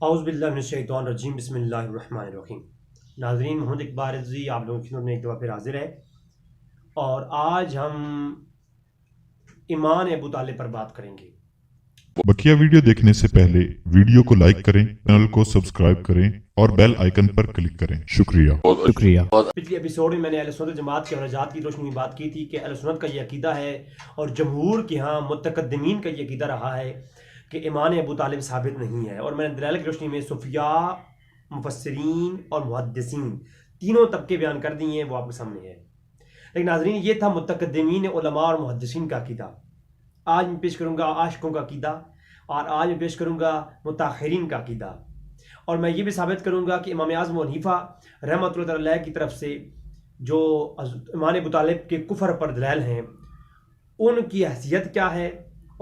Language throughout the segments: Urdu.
اعوذ باللہ من الشیطان الرجیم بسم اللہ الرحمن الرحیم۔ ناظرین، محمد اقبال رضوی آپ لوگوں کی خدمت میں ایک دفعہ پھر حاضر ہے، اور آج ہم ایمان ابو طالب پر بات کریں گے۔ بقیہ ویڈیو دیکھنے سے پہلے ویڈیو کو لائک کریں، چینل کو سبسکرائب کریں اور بیل آئیکن پر کلک کریں۔ شکریہ۔ پچھلی ایپیسوڈ میں نے اہل سنت جماعت کے نجات کی روشنی میں بات کی تھی کہ اہل سنت کا یہ عقیدہ ہے اور جمہور کے ہاں متقدمین کا یہ عقیدہ رہا ہے کہ ایمان ابو طالب ثابت نہیں ہے، اور میں نے دلائل کی روشنی میں صوفیاء، مفسرین اور محدثین تینوں طبقے بیان کر دیے ہیں، وہ آپ کے سامنے ہے۔ لیکن ناظرین، یہ تھا متقدمین علماء اور محدثین کا عقیدہ۔ آج میں پیش کروں گا عاشقوں کا عقیدہ، اور آج میں پیش کروں گا متاخرین کا عقیدہ، اور میں یہ بھی ثابت کروں گا کہ امام اعظم ابو حنیفہ رحمۃ اللہ علیہ کی طرف سے جو ایمان ابو طالب کے کفر پر دلائل ہیں ان کی حیثیت کیا ہے،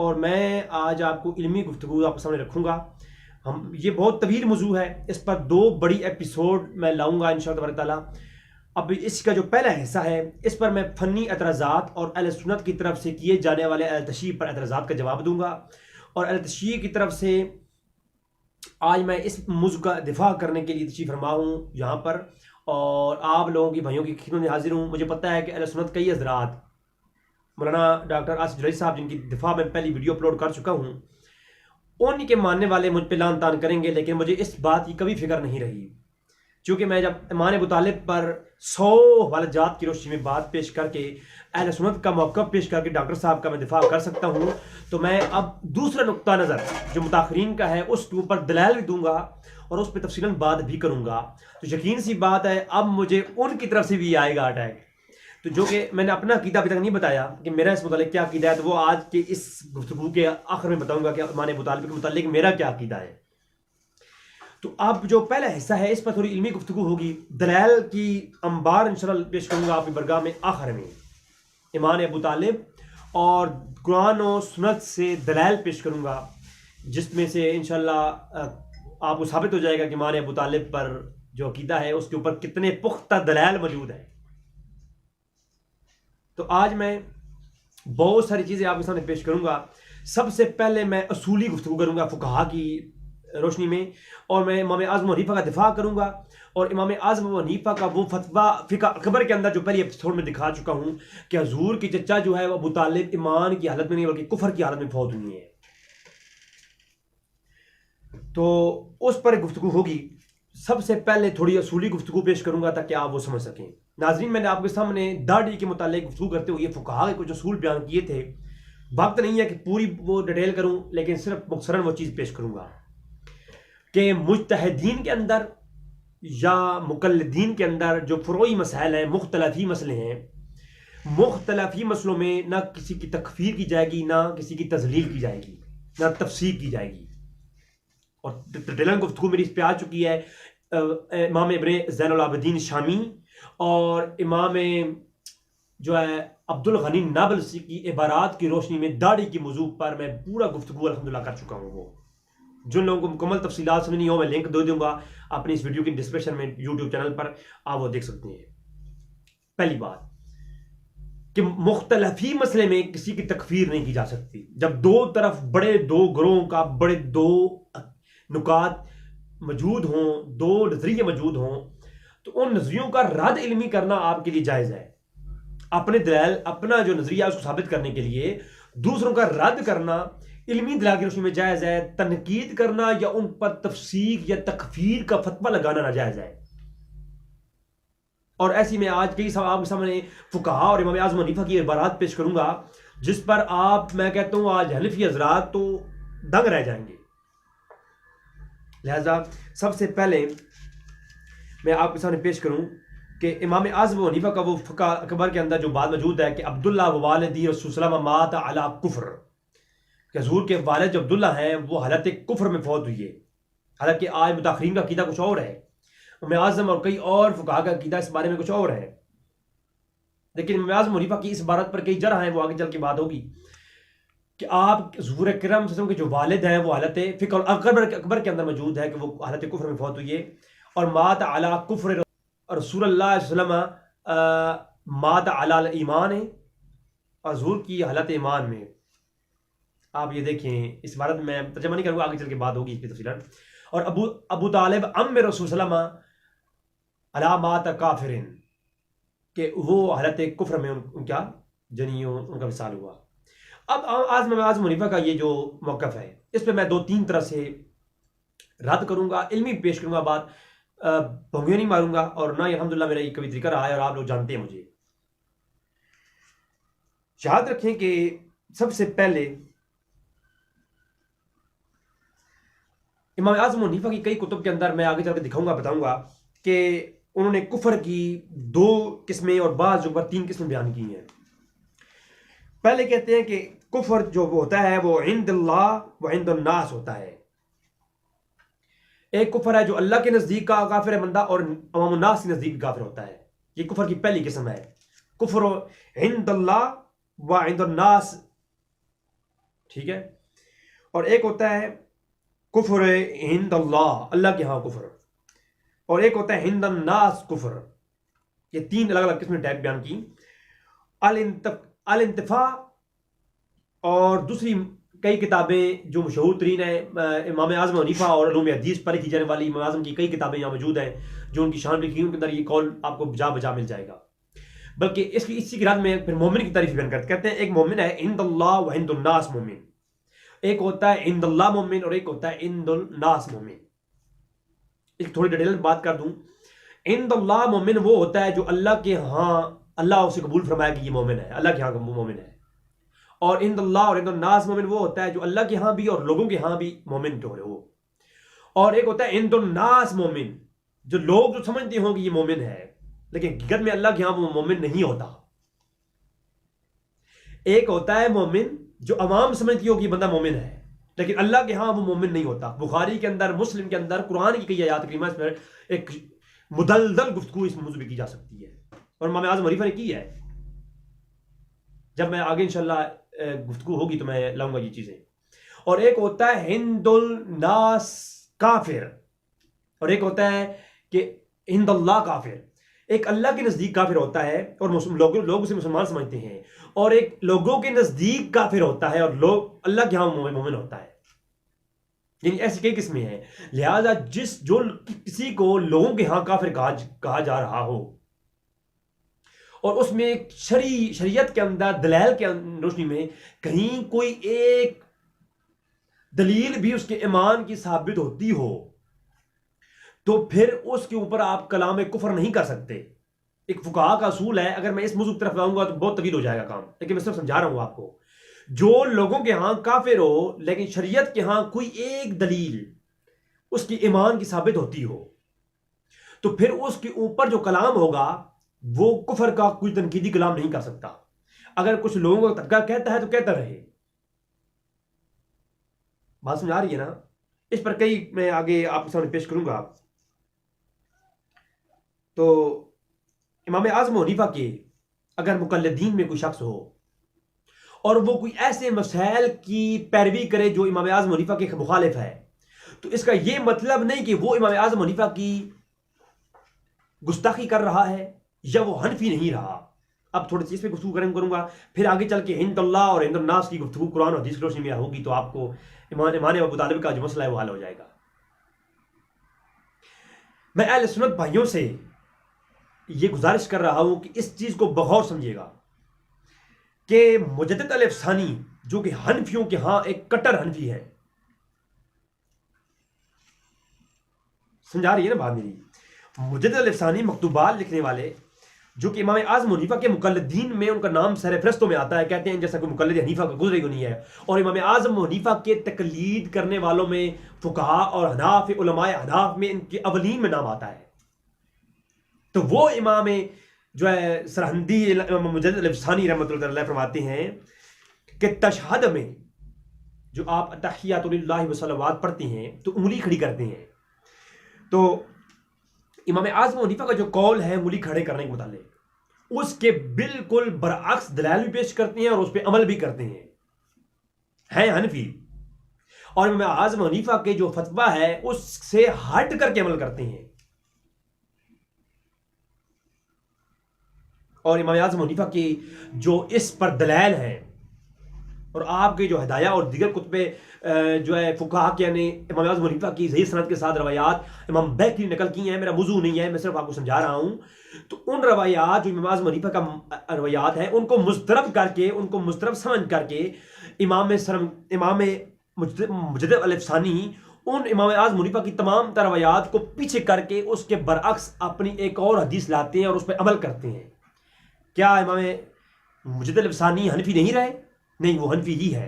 اور میں آج آپ کو علمی گفتگو آپ کے سامنے رکھوں گا۔ یہ بہت طویل موضوع ہے، اس پر 2 بڑی ایپیسوڈ میں لاؤں گا انشاءاللہ تبارک تعالیٰ۔ اب اس کا جو پہلا حصہ ہے اس پر میں فنی اعتراضات اور اہل سنت کی طرف سے کیے جانے والے اہل تشیع پر اعتراضات کا جواب دوں گا، اور اہل تشیع کی طرف سے آج میں اس موضوع کا دفاع کرنے کے لیے تشریف فرما ہوں یہاں پر، اور آپ لوگوں کی بھائیوں کی خدمت میں حاضر ہوں۔ مجھے پتہ ہے کہ اہل سنت کئی حضرات، مولانا ڈاکٹر آصف جلیلی صاحب جن کی دفاع میں پہلی ویڈیو اپلوڈ کر چکا ہوں، ان کے ماننے والے مجھ پہ لعن طعن کریں گے، لیکن مجھے اس بات کی کبھی فکر نہیں رہی، چونکہ میں جب ایمان ابو طالب پر 100 حوالہ جات کی روشنی میں بات پیش کر کے اہل سنت کا موقف پیش کر کے ڈاکٹر صاحب کا میں دفاع کر سکتا ہوں، تو میں اب دوسرا نقطہ نظر جو متاخرین کا ہے اس کے اوپر دلائل بھی دوں گا اور اس پہ تفصیلاً بات بھی کروں گا۔ تو یقین سی بات ہے اب مجھے ان کی طرف سے بھی آئے گا اٹیک، تو جو کہ میں نے اپنا عقیدہ ابھی تک نہیں بتایا کہ میرا اس متعلق کیا عقیدہ ہے، تو وہ آج کے اس گفتگو کے آخر میں بتاؤں گا کہ ایمان ابو طالب کے متعلق میرا کیا عقیدہ ہے۔ تو اب جو پہلا حصہ ہے اس پر تھوڑی علمی گفتگو ہوگی، دلائل کی انبار انشاءاللہ پیش کروں گا اپنی برگاہ میں آخر میں، ایمان ابو طالب اور قرآن و سنت سے دلائل پیش کروں گا، جس میں سے انشاءاللہ آپ کو ثابت ہو جائے گا کہ ایمان ابو طالب پر جو عقیدہ ہے اس کے اوپر کتنے پختہ دلائل موجود ہیں۔ تو آج میں بہت ساری چیزیں آپ کے سامنے پیش کروں گا۔ سب سے پہلے میں اصولی گفتگو کروں گا فقہا کی روشنی میں، اور میں امام اعظم ابو حنیفہ کا دفاع کروں گا، اور امام اعظم ابو حنیفہ کا وہ فتویٰ فقہ اکبر کے اندر جو پہلی ایپیسوڈ میں دکھا چکا ہوں کہ حضور کی چچا جو ہے وہ ابو طالب ایمان کی حالت میں نہیں بلکہ کفر کی حالت میں فوت ہوئی ہے، تو اس پر گفتگو ہوگی۔ سب سے پہلے تھوڑی اصولی گفتگو پیش کروں گا تاکہ آپ وہ سمجھ سکیں۔ ناظرین، میں نے آپ کے سامنے داڑھی کے متعلق گفتگو کرتے ہوئے فقہا کے کچھ اصول بیان کیے تھے، وقت نہیں ہے کہ پوری وہ ڈیٹیل کروں، لیکن صرف مختصراً وہ چیز پیش کروں گا کہ مجتہدین کے اندر یا مقلدین کے اندر جو فروعی مسائل ہیں، مختلفی مسئلے ہیں، مختلفی مسئلوں میں نہ کسی کی تکفیر کی جائے گی، نہ کسی کی تذلیل کی جائے گی، نہ تفسیق کی جائے گی، اور ڈیٹیل گفتگو میری اس پہ آ چکی ہے۔ امام ابن زین العابدین شامی اور امام جو ہے عبد الغنی نابلسی کی عبارات کی روشنی میں داڑھی کی موضوع پر میں پورا گفتگو الحمدللہ کر چکا ہوں۔ وہ جن لوگوں کو مکمل تفصیلات سننی ہو میں لنک دے دوں گا اپنی اس ویڈیو کی ڈسکرپشن میں، یوٹیوب چینل پر آپ وہ دیکھ سکتے ہیں۔ پہلی بات کہ مختلفی مسئلے میں کسی کی تکفیر نہیں کی جا سکتی۔ جب دو طرف بڑے دو گروہوں کا بڑے دو نکات موجود ہوں، دو نظریے موجود ہوں، تو ان نظریوں کا رد علمی کرنا آپ کے لیے جائز ہے۔ اپنے دلائل، اپنا جو نظریہ اس کو ثابت کرنے کے لیے دوسروں کا رد کرنا علمی دلائل کی روشنی میں جائز ہے، تنقید کرنا یا ان پر تفسیق یا تکفیر کا فتویٰ لگانا ناجائز ہے۔ اور ایسی میں آج کئی آپ کے سامنے فقہا اور امام اعظم حنیفہ کی عبارات پیش کروں گا جس پر آپ، میں کہتا ہوں آج حنفی حضرات تو دنگ رہ جائیں گے۔ لہذا سب سے پہلے میں آپ کے سامنے پیش کروں کہ امام اعظم ابو حنیفہ کا وہ فقہ اکبر کے اندر جو بات موجود ہے کہ عبداللہ و والدی رسول صلی اللہ علیہ وسلم مات علی کفر، کہ حضور کے والد جو عبداللہ ہیں وہ حالت کفر میں فوت ہوئی ہے۔ حالانکہ آج متاخرین کا عقیدہ کچھ اور ہے، امام اعظم اور کئی اور فقہا کا عقیدہ اس بارے میں کچھ اور ہے، لیکن امام اعظم حنیفہ کی اس عبارت پر کئی جرح ہیں، وہ آگے چل کے بات ہوگی کہ آپ حضور اکرم صلی اللہ علیہ وسلم کے جو والد ہیں وہ حالت فقہ اکبر کے اندر موجود ہے کہ وہ حالت کفر میں فوت ہوئی ہے، اور مات علی کفر رسول اللہ صلی اللہ علیہ وسلم مات علی ایمان ہے، حضور کی حالت ایمان میں۔ آپ یہ دیکھیں، اس عبارت میں ترجمہ نہیں کروں گا، آگے چل کے بات ہوگی اس پہ تفصیلاً۔ اور ابو طالب ام رسول صلی اللہ علیہ وسلم علامات کافرین، کہ وہ حالت کفر میں ان کا ان کا وصال ہوا۔ اب امام اعظم حنیفہ کا یہ جو موقف ہے اس پہ میں 2-3 طرح سے رد کروں گا، علمی پیش کروں گا، بات بھونگیاں نہیں ماروں گا، اور نہ الحمدللہ میرا یہ کبھی طریقہ رہا ہے اور آپ لوگ جانتے ہیں مجھے۔ یاد رکھیں کہ سب سے پہلے امام اعظم حنیفہ کی کئی کتب کے اندر میں آگے چل کے دکھاؤں گا، بتاؤں گا کہ انہوں نے کفر کی 2 قسمیں اور بعض جگہ 3 قسمیں بیان کی ہیں۔ پہلے کہتے ہیں کہ کفر جو ہوتا ہے وہ عند اللہ و عند الناس ہوتا ہے۔ ایک کفر ہے جو اللہ کے نزدیک کا کافر ہے بندہ، اور عوام الناس کے نزدیک کافر ہوتا ہے۔ یہ کفر کی پہلی قسم ہے، کفر عند اللہ و عند الناس، ٹھیک ہے۔ اور ایک ہوتا ہے کفر عند اللہ، اللہ کے ہاں کفر، اور ایک ہوتا ہے عند الناس کفر۔ یہ 3 الگ الگ قسمیں ٹائپ بیان کی۔ الانتفاع اور دوسری کئی کتابیں جو مشہور ترین ہیں، امام اعظم حنیفہ اور علوم حدیث پر لکھی جانے والی امام اعظم کی کئی کتابیں یہاں موجود ہیں جو ان کی شان لکھی، ان کے اندر یہ قول آپ کو جا بجا مل جائے گا۔ بلکہ اسی کی رات میں پھر مومن کی تعریف بیان کرتے، کہتے ہیں ایک مومن ہے عند اللہ و عند الناس مومن، ایک ہوتا ہے عند اللہ مومن اور ایک ہوتا ہے عند الناس مومن۔ ایک تھوڑی ڈیٹیل میں بات کر دوں، عند اللہ مومن وہ ہوتا ہے جو اللہ کے ہاں اللہ اسے قبول فرمائے کہ یہ مومن ہے، اللہ کے ہاں مومن ہے، اور عند اللہ اور عند الناس مومن وہ ہوتا ہے جو اللہ کے ہاں بھی اور لوگوں کے ہاں بھی مومن تو ہو۔ اور ایک ہوتا ہے عند الناس مومن، جو لوگ جو سمجھتے ہوں کہ یہ مومن ہے لیکن حقیقت میں اللہ کے ہاں وہ مومن نہیں ہوتا۔ ایک ہوتا ہے مومن جو عوام سمجھتی ہو کہ یہ بندہ مومن ہے لیکن اللہ کے ہاں وہ مومن نہیں ہوتا۔ بخاری کے اندر، مسلم کے اندر، قرآن کی کئی آیات کریمہ اس پر ایک مدلدل گفتگو اس موضوع پہ کی جا سکتی ہے، اور امام اعظم حنیفہ نے کی ہے۔ جب میں آگے انشاءاللہ گفتگو ہوگی تو میں لاؤں گا یہ چیزیں۔ اور ایک ہوتا ہے عند الناس کافر، اور ایک ہوتا ہے کہ عند اللہ کافر۔ ایک اللہ کے نزدیک کافر ہوتا ہے اور لوگ اسے مسلمان سمجھتے ہیں، اور ایک لوگوں کے نزدیک کافر ہوتا ہے اور لوگ اللہ کے ہاں مومن ہوتا ہے۔ یعنی ایسی کئی قسمیں ہیں، لہذا جو کسی کو لوگوں کے ہاں کافر کہا جا رہا ہو اور اس میں شریعت کے اندر دلائل کے روشنی میں کہیں کوئی ایک دلیل بھی اس کے ایمان کی ثابت ہوتی ہو تو پھر اس کے اوپر آپ کلام کفر نہیں کر سکتے۔ ایک فقہا کا اصول ہے، اگر میں اس موضوع کی طرف آؤں گا تو بہت طویل ہو جائے گا کام، لیکن میں صرف سمجھا رہا ہوں آپ کو۔ جو لوگوں کے ہاں کافر ہو لیکن شریعت کے ہاں کوئی ایک دلیل اس کی ایمان کی ثابت ہوتی ہو تو پھر اس کے اوپر جو کلام ہوگا وہ کفر کا کوئی تنقیدی کلام نہیں کر سکتا۔ اگر کچھ لوگوں کا طبقہ کہتا ہے تو کہتا رہے۔ بات سمجھ آ رہی ہے نا؟ اس پر کئی میں آگے آپ کے سامنے پیش کروں گا۔ تو امام اعظم حنیفہ کے اگر مقلدین میں کوئی شخص ہو اور وہ کوئی ایسے مسائل کی پیروی کرے جو امام اعظم حنیفہ کے مخالف ہے تو اس کا یہ مطلب نہیں کہ وہ امام اعظم حنیفہ کی گستاخی کر رہا ہے یا وہ حنفی نہیں رہا۔ اب تھوڑی سی اس پہ گفتگو کروں گا، پھر آگے چل کے عند اللہ اور عند الناس کی گفتگو قرآن اور حدیث کی روشنی میں ہوگی تو آپ کو ایمان ابو طالب کا جو مسئلہ ہے وہ حل ہو جائے گا۔ میں اہل سنت بھائیوں سے یہ گزارش کر رہا ہوں کہ اس چیز کو بغور سمجھیے گا کہ مجدد الف ثانی جو کہ حنفیوں کے ہاں ایک کٹر حنفی ہے، سمجھا رہی ہے نا بات میری؟ مجدد الف ثانی مکتوبات لکھنے والے جو کہ امام اعظم حنیفہ کے مقلدین میں ان کا نام سر فہرستوں میں آتا ہے، کہتے ہیں جیسا کہ مقلد حنیفہ کا گزرے گا نہیں ہے، اور امام اعظم حنیفہ کے تقلید کرنے والوں میں فقہا اور حناف علماء حناف میں ان کے اولین میں نام آتا ہے۔ تو وہ امام جو ہے سرہندی مجدد الف ثانی رحمۃ اللہ علیہ فرماتے ہیں کہ تشہد میں جو آپ تحیات للہ و صلوات پڑھتے ہیں تو انگلی کھڑی کرتے ہیں، تو امام اعظم حنیفہ کا جو قول ہے انگلی کھڑے کرنے کے متعلق اس کے بالکل برعکس دلائل بھی پیش کرتے ہیں اور اس پہ عمل بھی کرتے ہیں حنفی، اور امام اعظم حنیفہ کے جو فتویٰ ہے اس سے ہٹ کر کے عمل کرتے ہیں۔ اور امام اعظم حنیفہ کی جو اس پر دلائل ہیں اور آپ کے جو ہدایہ اور دیگر کتب جو ہے فقہا کے یعنی امام اعظم حنیفہ کی صحیح سند کے ساتھ روایات امام بیہقی نے نقل کی ہیں. میرا موضوع نہیں ہے, میں صرف آپ کو سمجھا رہا ہوں. تو ان روایات جو امام اعظم حنیفہ کا روایات ہیں ان کو مسترب کر کے, ان کو مسترب سمجھ کر کے امام مجدد الفسانی ان امام اعظم حنیفہ کی تمام روایات کو پیچھے کر کے اس کے برعکس اپنی ایک اور حدیث لاتے ہیں اور اس پہ عمل کرتے ہیں. کیا امام مجدد الفسانی حنفی نہیں رہے؟ نہیں, وہ حنفی ہی ہے.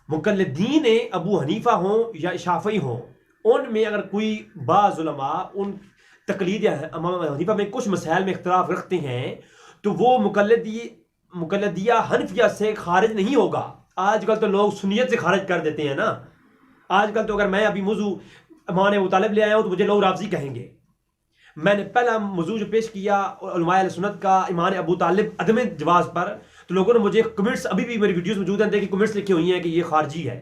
مقلدین ابو حنیفہ ہوں یا شافعی ہوں, ان میں اگر کوئی بعض علماء ان تقلید امام حنیفہ میں کچھ مسائل میں اختلاف رکھتے ہیں تو وہ مقلدیہ حنفیہ سے خارج نہیں ہوگا. آج کل تو لوگ سنیت سے خارج کر دیتے ہیں نا. آج کل تو اگر میں ابھی موضوع ایمان ابو طالب لے آیا ہوں تو مجھے لوگ رافضی کہیں گے. میں نے پہلا موضوع جو پیش کیا علماء اہل سنت کا ایمان ابو طالب عدم جواز پر, تو لوگوں نے مجھے کمنٹس, ابھی بھی میری ویڈیوز موجود ہیں, دیکھیں کمنٹس لکھے ہوئی ہیں کہ یہ خارجی ہے,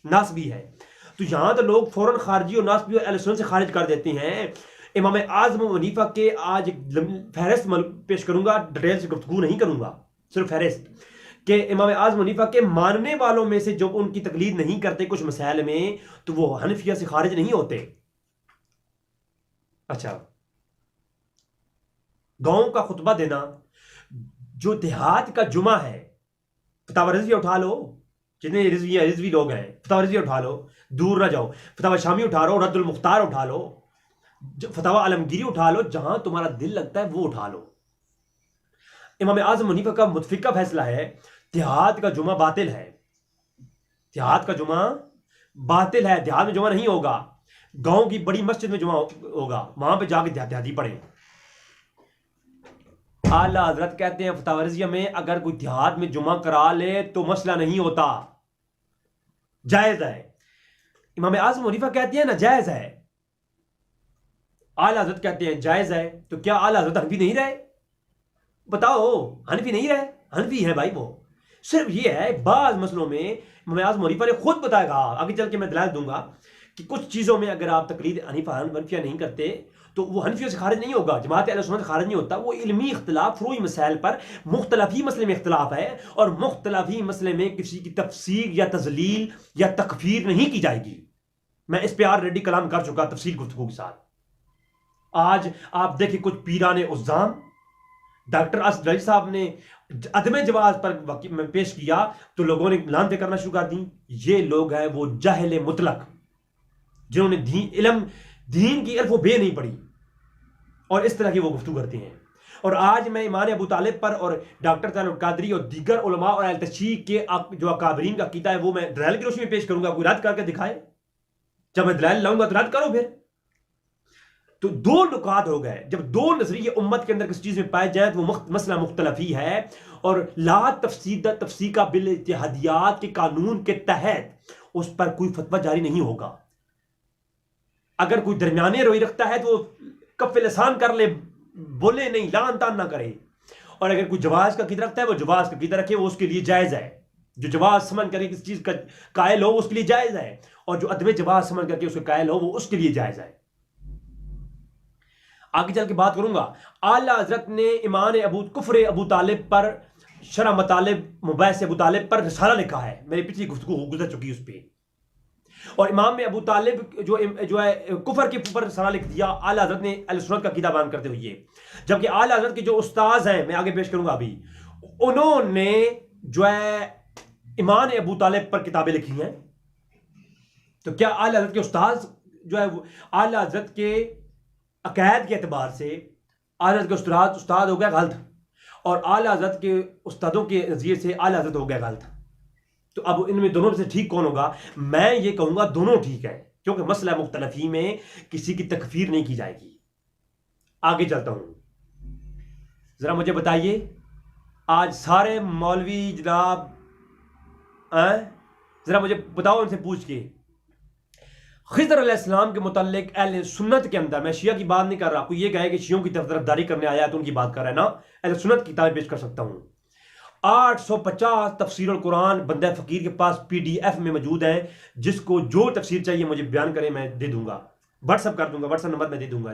ناسبی ہے. تو یہاں تو لوگ فوراً خارجی اور ناسبی اور اہل سنت سے خارج کر دیتے ہیں. امام اعظم حنیفہ کے آج فہرست پیش کروں گا, ڈیٹیل سے گفتگو نہیں کروں گا, صرف فہرست کہ امام اعظم حنیفہ کے ماننے والوں میں سے جو ان کی تقلید نہیں کرتے کچھ مسائل میں, تو وہ حنفیہ سے خارج نہیں ہوتے. اچھا, گاؤں کا خطبہ دینا, جو دیہات کا جمعہ ہے, فتاوی رضویہ اٹھا لو, جتنے رضوی لوگ ہیں فتاوی رضویہ اٹھا لو, دور نہ جاؤ, فتاوی شامی اٹھا لو, رد المختار اٹھا لو, فتاوی عالمگیری اٹھا لو, جہاں تمہارا دل لگتا ہے وہ اٹھا لو. امام اعظم حنیفہ کا متفقہ فیصلہ ہے دیہات کا جمعہ باطل ہے. دیہات کا جمعہ باطل ہے, دیہات میں جمعہ نہیں ہوگا, گاؤں کی بڑی مسجد میں جمعہ ہوگا, وہاں پہ جا کے دیہاتی پڑھیں. اعلیٰ حضرت کہتے ہیں فتاوی رضویہ میں اگر کوئی دیہات میں جمعہ کرا لے تو مسئلہ نہیں ہوتا, جائز ہے. امام اعظم حنیفہ کہتے ہیں ناجائز ہے, اعلیٰ حضرت کہتے ہیں جائز ہے. تو کیا اعلیٰ حضرت حنفی نہیں رہے؟ بتاؤ, حنفی نہیں رہے؟ حنفی ہے بھائی. وہ صرف یہ ہے بعض مسئلوں میں امام اعظم حنیفہ نے خود بتایا گا, آگے چل کے میں دلائل دوں گا کہ کچھ چیزوں میں اگر آپ تقلید حنفیہ نہیں کرتے تو وہ حنفیوں سے خارج نہیں ہوگا, جماعت اہل سنت سے خارج نہیں ہوتا. وہ علمی اختلاف فروعی مسائل پر مختلف ہی مسئلے میں اختلاف ہے, اور مختلف ہی مسئلے میں کسی کی تفسیر یا تضلیل یا تکفیر نہیں کی جائے گی. میں اس پہ آلریڈی کلام کر چکا تفصیل گفتگو کے ساتھ. آج آپ دیکھیں کچھ پیران عظام, ڈاکٹر اسد صاحب نے عدم جواز پر پیش کیا تو لوگوں نے لانتیں کرنا شروع کر دیں. یہ لوگ ہیں وہ جاہل مطلق, جنہوں نے دین کی الف و بے نہیں پڑھی, اور اس طرح کی وہ گفتگو کرتے ہیں. اور آج میں ایمان ابو طالب پر اور ڈاکٹر طاہر القادری اور دیگر علماء اور اہل تشیع کے جو اکابرین کا عقیدہ ہے وہ میں دلائل کی روشنی میں پیش کروں گا. کوئی رد کر کے دکھائے, جب میں دلائل لاؤں گا تو رد کرو. پھر تو دو نکات ہو گئے. جب دو نظریے امت کے اندر کسی چیز میں پائے جائیں تو وہ مسئلہ مختلف ہی ہے, اور لا تفسیقہ بالاجتہادیات کے قانون کے تحت اس پر کوئی فتویٰ جاری نہیں ہوگا. اگر کوئی درمیانے روی رکھتا ہے تو وہ کف لسان کر لے, بولے نہیں, لان تان نہ کرے. اور اگر کوئی جواز کا عقیدہ رکھتا ہے وہ جواز کا عقیدہ رکھے, وہ اس کے لیے جائز ہے. جو جواز سمجھ کر کے کسی چیز کا قائل ہو وہ اس کے لیے جائز ہے, اور جو عدم جواز سمجھ کر کے اس کے قائل ہو وہ اس کے لیے جائز ہے. آگے چل کے بات کروں گا. اعلیٰ حضرت نے ایمان کفر ابو طالب پر, شرح مطالب مباحث ابو طالب پر رسالہ لکھا ہے, میری پچھلی گفتگو گزر چکی اس پہ. اور امام ابو طالب جو ہے کفر کے اوپر رسالہ لکھ دیا اعلیٰ حضرت نے اہل سنت کا عقیدہ بیان کرتے ہوئے. جبکہ اعلیٰ حضرت کے جو استاذ ہیں, میں آگے پیش کروں گا ابھی, انہوں نے جو ہے ایمان ابو طالب پر کتابیں لکھی ہیں. تو کیا اعلیٰ حضرت کے استاذ جو ہے اعلیٰ حضرت کے عقائد کے اعتبار سے اعلیٰ حضرت کے استاد ہو گیا غلط, اور اعلیٰ حضرت کے استادوں کے نظریے سے اعلیٰ حضرت ہو گیا غلط؟ تو اب ان میں دونوں سے ٹھیک کون ہوگا؟ میں یہ کہوں گا دونوں ٹھیک ہے, کیونکہ مسئلہ مختلف ہی میں کسی کی تکفیر نہیں کی جائے گی. آگے چلتا ہوں. ذرا مجھے بتائیے, آج سارے مولوی جناب ذرا مجھے بتاؤ ان سے پوچھ کے, خضر علیہ السلام کے متعلق اہل سنت کے اندر, میں شیعہ کی بات نہیں کر رہا, کوئی یہ کہے کہ شیعوں کی طرفداری کرنے آیا ہے تو ان کی بات کر رہا ہے نا, اہل سنت کی کتابیں پیش کر سکتا ہوں. 850 تفسیر القرآن بندہ فقیر کے پاس PDF میں موجود ہیں, جس کو جو تفسیر چاہیے مجھے بیان کرے, میں دے دوں گا, واٹس ایپ کر دوں گا, واٹس ایپ نمبر میں دے دوں گا.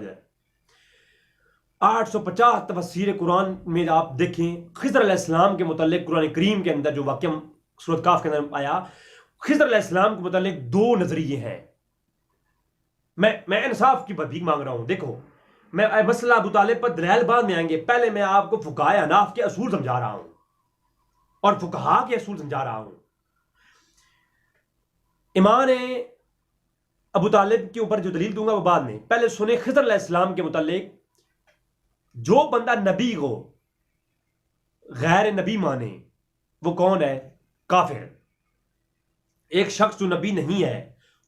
850 تفسیر قرآن میں آپ دیکھیں، خضر علیہ السلام کے متعلق قرآن کریم کے اندر جو واقعہ سورۃ کاف کے اندر آیا، خضر علیہ السلام کے متعلق 2 نظریے ہیں. میں انصاف کی بھیک مانگ رہا ہوں. دیکھو، میں مسئلہ ابو طالب پر دلائل بعد میں آئیں گے، پہلے میں آپ کو فقہائے احناف کے اصول سمجھا رہا ہوں اور فقہا کے اصول سمجھا رہا ہوں. ایمان ابو طالب کے اوپر جو دلیل دوں گا وہ بعد میں. پہلے سنیں خضر علیہ السلام کے متعلق، جو بندہ نبی کو غیر نبی مانے وہ کون ہے؟ کافر. ایک شخص جو نبی نہیں ہے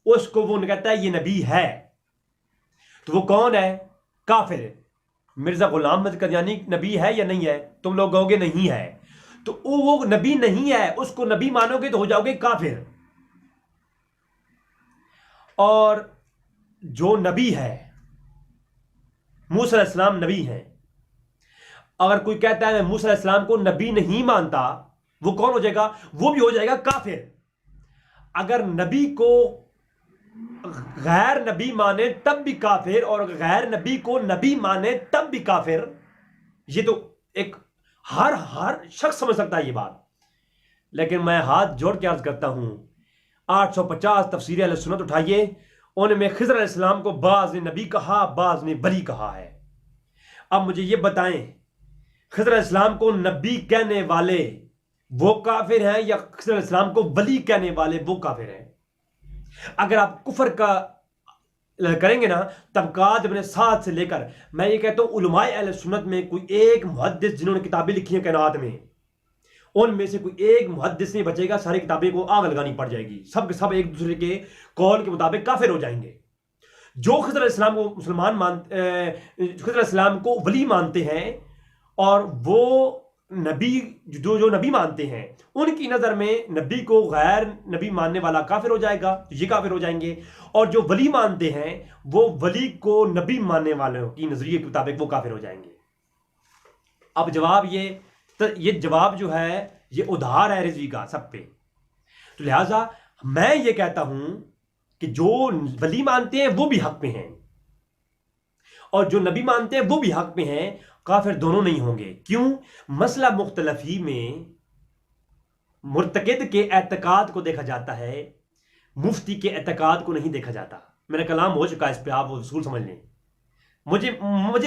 اس کو وہ کہتا ہے یہ نبی ہے، تو وہ کون ہے؟ کافر. مرزا غلام احمد قادیانی نبی ہے یا نہیں ہے؟ تم لوگ کہو گے نہیں ہے، تو وہ نبی نہیں ہے، اس کو نبی مانو گے تو ہو جاؤ گے کافر. اور جو نبی ہے، موسیٰ علیہ السلام نبی ہیں، اگر کوئی کہتا ہے میں موسیٰ علیہ السلام کو نبی نہیں مانتا، وہ کون ہو جائے گا؟ وہ بھی ہو جائے گا کافر. اگر نبی کو غیر نبی مانے تب بھی کافر، اور غیر نبی کو نبی مانے تب بھی کافر. یہ تو ایک ہر شخص سمجھ سکتا ہے یہ بات. لیکن میں ہاتھ جوڑ کے عرض کرتا ہوں، 850 تفسیر اہل سنت اٹھائیے، ان میں خضر علیہ السلام کو بعض نے نبی کہا، بعض نے ولی کہا ہے. اب مجھے یہ بتائیں، خضر علیہ السلام کو نبی کہنے والے وہ کافر ہیں یا خضر علیہ السلام کو ولی کہنے والے وہ کافر ہیں؟ اگر آپ کفر کا کریں گے نا، طبقات ابن سعد سے لے کر، میں یہ کہتا ہوں علماء اہل سنت میں کوئی ایک محدث جنہوں نے کتابیں لکھی ہیں کائنات میں، ان میں سے کوئی ایک محدث نہیں بچے گا، ساری کتابیں کو آگ لگانی پڑ جائے گی، سب کے سب ایک دوسرے کے قول کے مطابق کافر ہو جائیں گے. جو خضر علیہ السلام کو خضر علیہ السلام کو ولی مانتے ہیں اور وہ نبی جو نبی مانتے ہیں، ان کی نظر میں نبی کو غیر نبی ماننے والا کافر ہو جائے گا، یہ کافر ہو جائیں گے. اور جو ولی مانتے ہیں وہ ولی کو نبی ماننے والوں کی نظریے کے مطابق وہ کافر ہو جائیں گے. اب جواب یہ جواب جو ہے یہ ادھار ہے رضوی کا سب پہ. تو لہٰذا میں یہ کہتا ہوں کہ جو ولی مانتے ہیں وہ بھی حق پہ ہیں اور جو نبی مانتے ہیں وہ بھی حق پہ ہیں. کافر دونوں نہیں ہوں گے. کیوں؟ مسئلہ مختلفی میں مرتقد کے اعتقاد کو دیکھا جاتا ہے، مفتی کے اعتقاد کو نہیں دیکھا جاتا. میرا کلام ہو چکا ہے اس پہ، آپ وہ اصول سمجھ لیں. مجھے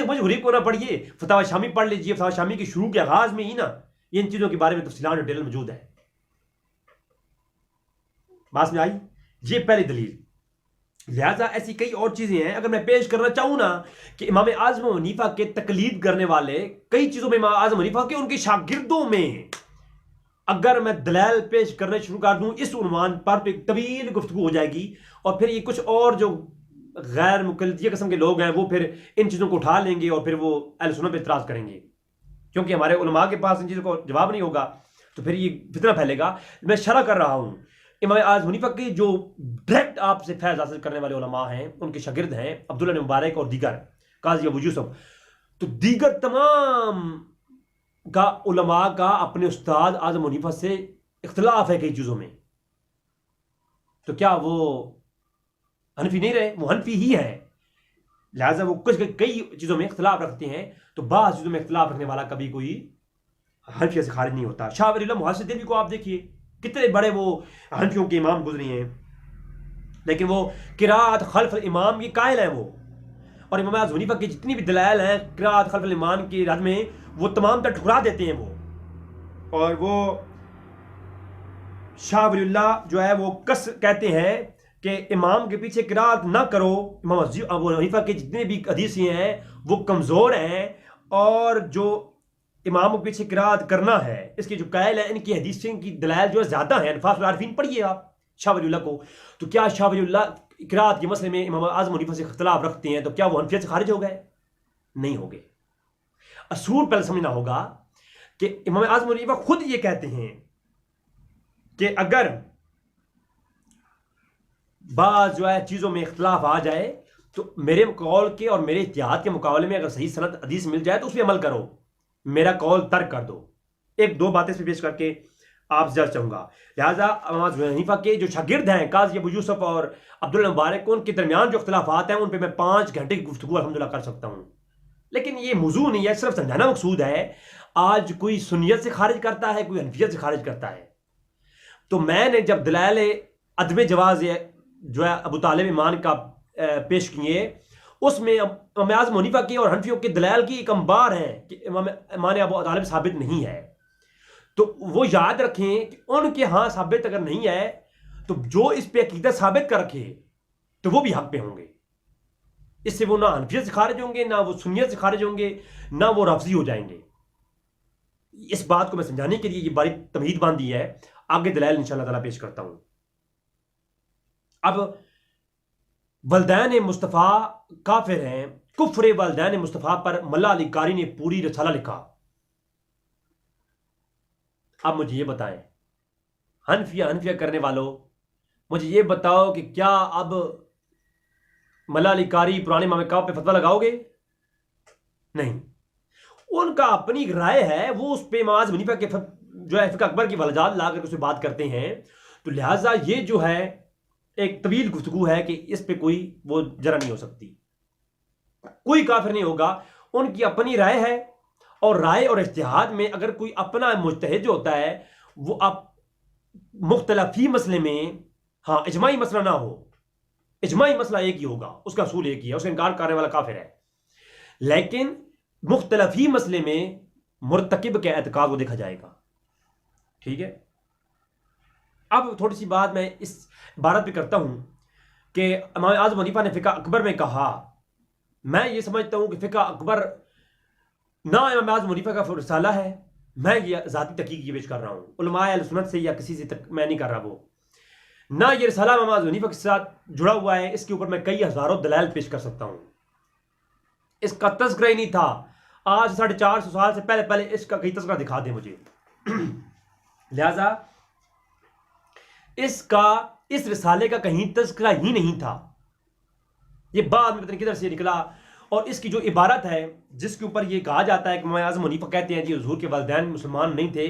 غریب کو نہ پڑھیے، فتاوی شامی پڑھ لیجیے. فتاوی شامی کے شروع کے آغاز میں ہی نا یہ ان چیزوں کے بارے میں تفصیلات ڈیٹیل موجود ہے. بات میں آئی؟ یہ پہلی دلیل. لہٰذا ایسی کئی اور چیزیں ہیں. اگر میں پیش کرنا چاہوں نا کہ امام اعظم حنیفہ کے تقلید کرنے والے کئی چیزوں میں، امام اعظم حنیفہ کے ان کے شاگردوں میں اگر میں دلائل پیش کرنے شروع کر دوں اس عنوان پر تو ایک طویل گفتگو ہو جائے گی، اور پھر یہ کچھ اور جو غیر مقلدیہ قسم کے لوگ ہیں وہ پھر ان چیزوں کو اٹھا لیں گے اور پھر وہ اہل سنت پہ اعتراض کریں گے، کیونکہ ہمارے علماء کے پاس ان چیزوں کو جواب نہیں ہوگا تو پھر یہ فتنہ پھیلے گا. میں شرح کر رہا ہوں امام اعظم حنیفہ کے جو ڈائریکٹ آپ سے فیض حاصل کرنے والے علماء ہیں، ان کے شاگرد ہیں عبداللہ بن مبارک اور دیگر، قاضی ابو یوسف، تو دیگر تمام کا علماء کا اپنے استاد اعظم حنیفہ سے اختلاف ہے کئی چیزوں میں. تو کیا وہ حنفی نہیں رہے؟ وہ حنفی ہی ہے. لہٰذا وہ کئی چیزوں میں اختلاف رکھتے ہیں، تو بعض چیزوں میں اختلاف رکھنے والا کبھی کوئی حنفیہ سے خارج نہیں ہوتا. شاہ ولی اللہ محدث دہلوی کو آپ دیکھیے، کتنے بڑے وہ حنفیوں کے امام گزرے ہیں، لیکن وہ قراءت خلف الامام یہ قائل ہیں وہ. اور امام اعظم حنیفہ کی جتنی بھی دلائل ہیں قراءت خلف الامام کی رد میں وہ تمام تر ٹھکرا دیتے ہیں وہ. اور وہ شاہ ولی اللہ جو ہے وہ کہتے ہیں کہ امام کے پیچھے قراءت نہ کرو. امام ابو حنیفہ کے جتنے بھی حدیثیں ہیں وہ کمزور ہیں، اور جو امام کے پیچھے قراءت کرنا ہے اس کے جو قائل ہیں ان کی حدیثیں کی دلائل جو ہے زیادہ ہیں. انفاس العارفین پڑھیے آپ شاہ ولی اللہ کو. تو کیا شاہ ولی اللہ قراءت کے مسئلے میں امام اعظم حنیفہ سے اختلاف رکھتے ہیں؟ تو کیا وہ حنفیت سے خارج ہو گئے؟ نہیں ہو گئے. اصول پہلے سمجھنا ہوگا کہ امام اعظم حنیفہ خود یہ کہتے ہیں کہ اگر بعض جو ہے چیزوں میں اختلاف آ جائے تو میرے قول کے اور میرے اجتہاد کے مقابلے میں اگر صحیح سند حدیث مل جائے تو اس پہ عمل کرو، میرا قول ترک کر دو. ایک دو باتیں اس پہ پیش کر کے آپ سے چاہوں گا. لہٰذا امام اعظم حنیفہ کے جو شاگرد ہیں قاضی ابو یوسف اور عبداللہ مبارک، ان کے درمیان جو اختلافات ہیں ان پہ میں 5 گھنٹے کی گفتگو الحمدللہ کر سکتا ہوں. لیکن یہ موضوع نہیں ہے، صرف سمجھانا مقصود ہے. آج کوئی سنیت سے خارج کرتا ہے، کوئی حنفیت سے خارج کرتا ہے. تو میں نے جب دلائل عدم جواز جو ہے ابو طالب ایمان کا پیش کیے، اس میں امام اعظم حنیفہ کی اور حنفیوں کے دلائل کی ایک انبار ہے کہ ایمان ابو طالب ثابت نہیں ہے. تو وہ یاد رکھیں کہ ان کے ہاں ثابت اگر نہیں ہے تو جو اس پہ عقیدہ ثابت کر رکھے تو وہ بھی حق پہ ہوں گے. اس سے وہ نہ حنفیت سے خارج ہوں گے، نہ وہ سنیت سے خارج ہوں گے، نہ وہ رافضی ہو جائیں گے. اس بات کو میں سمجھانے کے لیے یہ باری تمہید باندھی ہے. آگے دلائل انشاءاللہ تعالیٰ پیش کرتا ہوں. اب والدین مصطفیٰ کافر ہیں، کفر والدین مصطفیٰ پر ملا علی قاری نے پوری رسالہ لکھا. اب مجھے یہ بتائیں حنفیہ کرنے والوں، مجھے یہ بتاؤ کہ کیا اب ملا علی قاری پرانے امام کعب پہ فتویٰ لگاؤ گے؟ نہیں. ان کا اپنی رائے ہے، وہ اس پہ امام اعظم حنیفہ کے جو ہے فقہ اکبر کی وجہات لا کر اس پہ بات کرتے ہیں. تو لہٰذا یہ جو ہے ایک طویل گفتگو ہے کہ اس پہ کوئی وہ جرا نہیں ہو سکتی. کوئی کافر نہیں ہوگا، ان کی اپنی رائے ہے، اور رائے اور اجتہاد میں اگر کوئی اپنا مجتہد جو ہوتا ہے وہ اب مختلفی مسئلے میں، ہاں اجماعی مسئلہ نہ ہو، اجماعی مسئلہ ایک ہی ہوگا، اس کا اصول ایک ہی ہے، اس کا انکار کرنے والا کافر ہے. لیکن مختلفی مسئلے میں مرتکب کے اعتقاد کو دیکھا جائے گا. ٹھیک ہے. اب تھوڑی سی بات میں اس عبارت پہ کرتا ہوں کہ امام اعظم حنیفہ نے فقہ اکبر میں کہا. میں یہ سمجھتا ہوں کہ فقہ اکبر نہ امام اعظم حنیفہ کا رسالہ ہے، میں یہ ذاتی تحقیق یہ پیش کر رہا ہوں، علماء اہل سنت سے یا کسی سے میں نہیں کر رہا، وہ نہ یہ رسالہ امام اعظم حنیفہ کے ساتھ جڑا ہوا ہے. اس کے اوپر میں کئی ہزاروں دلائل پیش کر سکتا ہوں. اس کا تذکرہ ہی نہیں تھا. آج 450 سال سے پہلے اس کا کئی تذکرہ دکھا دیں مجھے. لہذا اس رسالے کا کہیں تذکرہ ہی نہیں تھا. یہ بعد میں پتہ نہیں کدھر سے نکلا. اور اس کی جو عبارت ہے جس کے اوپر یہ کہا جاتا ہے کہ امام اعظم حنیفہ کہتے ہیں جی حضور کے والدین مسلمان نہیں تھے،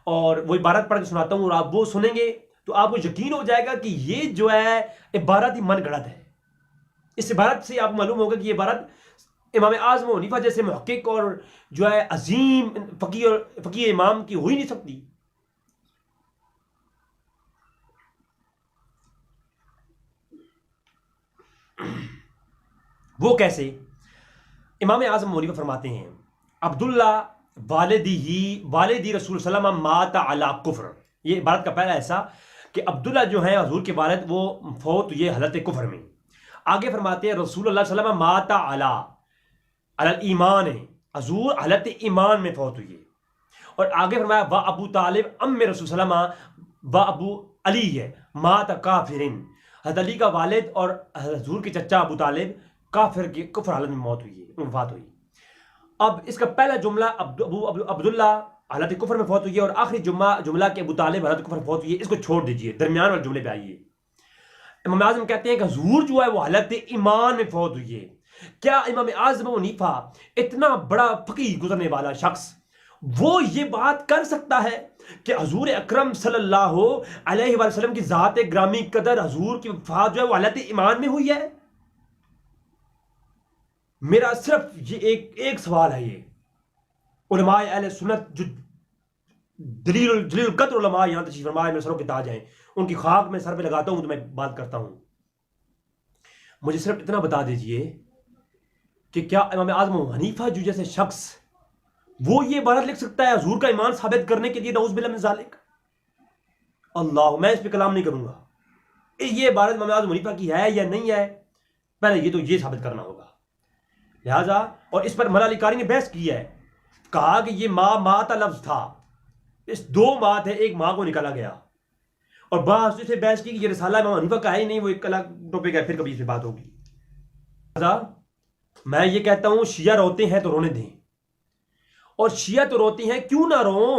اور وہ عبارت پڑھ کے سناتا ہوں اور آپ وہ سنیں گے تو آپ کو یقین ہو جائے گا کہ یہ جو ہے عبارت ہی من گڑت ہے. اس عبارت سے آپ کو معلوم ہوگا کہ یہ عبارت امام اعظم حنیفہ جیسے محقق اور جو ہے عظیم فقیہ امام کی ہو ہی نہیں سکتی. وہ کیسے؟ امام اعظم حنیفہ فرماتے ہیں عبداللہ والدی رسول صلی اللہ علیہ وسلم مات علی کفر. یہ عبارت کا پہلا ایسا کہ عبداللہ جو ہے حضور کے والد وہ فوت یہ حالت کفر میں. آگے فرماتے ہیں رسول اللہ صلی اللہ علیہ وسلم مات علی ایمان، حضور حالت ایمان میں فوت ہوئی. اور آگے فرمایا و ابو طالب ام رسول صلی اللہ علیہ وسلم و ابو علی ہے مات کافرن، حضرت علی کا والد اور حضور کے چچا ابو طالب کفر حالت میں وفات ہوئی. اب اس کا پہلا جملہ عبداللہ حالت کفر میں فوت ہوئی ہے، اور آخری جملہ کہ ابو طالب حالت کفر میں فوت ہوئی ہے، اس کو چھوڑ دیجئے، درمیان والے جملے پہ آئیے. امام اعظم کہتے ہیں کہ حضور جو ہے وہ حالت ایمان میں فوت ہوئی ہے. کیا امام اعظم حنیفہ اتنا بڑا فقیہ گزرنے والا شخص وہ یہ بات کر سکتا ہے کہ حضور اکرم صلی اللہ علیہ وسلم کی ذات گرامی قدر حضور کی وفات جو ہے وہ حالت ایمان میں ہوئی ہے؟ میرا صرف یہ ایک سوال ہے. یہ علماء اہل سنت جو جلیل القدر علماء یہاں تشریف فرما میرے سروں کے تاج ہیں، ان کی خاک میں سر پہ لگاتا ہوں تو میں بات کرتا ہوں. مجھے صرف اتنا بتا دیجئے کہ کیا امام اعظم حنیفہ جو جیسے شخص وہ یہ عبارت لکھ سکتا ہے حضور کا ایمان ثابت کرنے کے لیے؟ نعوذ باللہ من ذالک. اللہ، میں اس پہ کلام نہیں کروں گا. یہ عبارت امام اعظم حنیفہ کی ہے یا نہیں ہے، پہلے یہ تو یہ ثابت کرنا ہوگا. لہذا اور اس پر ملا علی قاری نے بحث کی ہے، کہا کہ یہ ماتا لفظ تھا، اس دو ماں تھے، ایک ماں کو نکالا گیا. اور بعض سے بحث کی کہ یہ رسالہ امام حنیفہ کا ہے ہی نہیں، وہ ایک الگ ٹاپک ہے، پھر کبھی اس پہ بات ہوگی. لہذا میں یہ کہتا ہوں شیعہ روتے ہیں تو رونے دیں، اور شیعہ تو روتی ہیں، کیوں نہ روں؟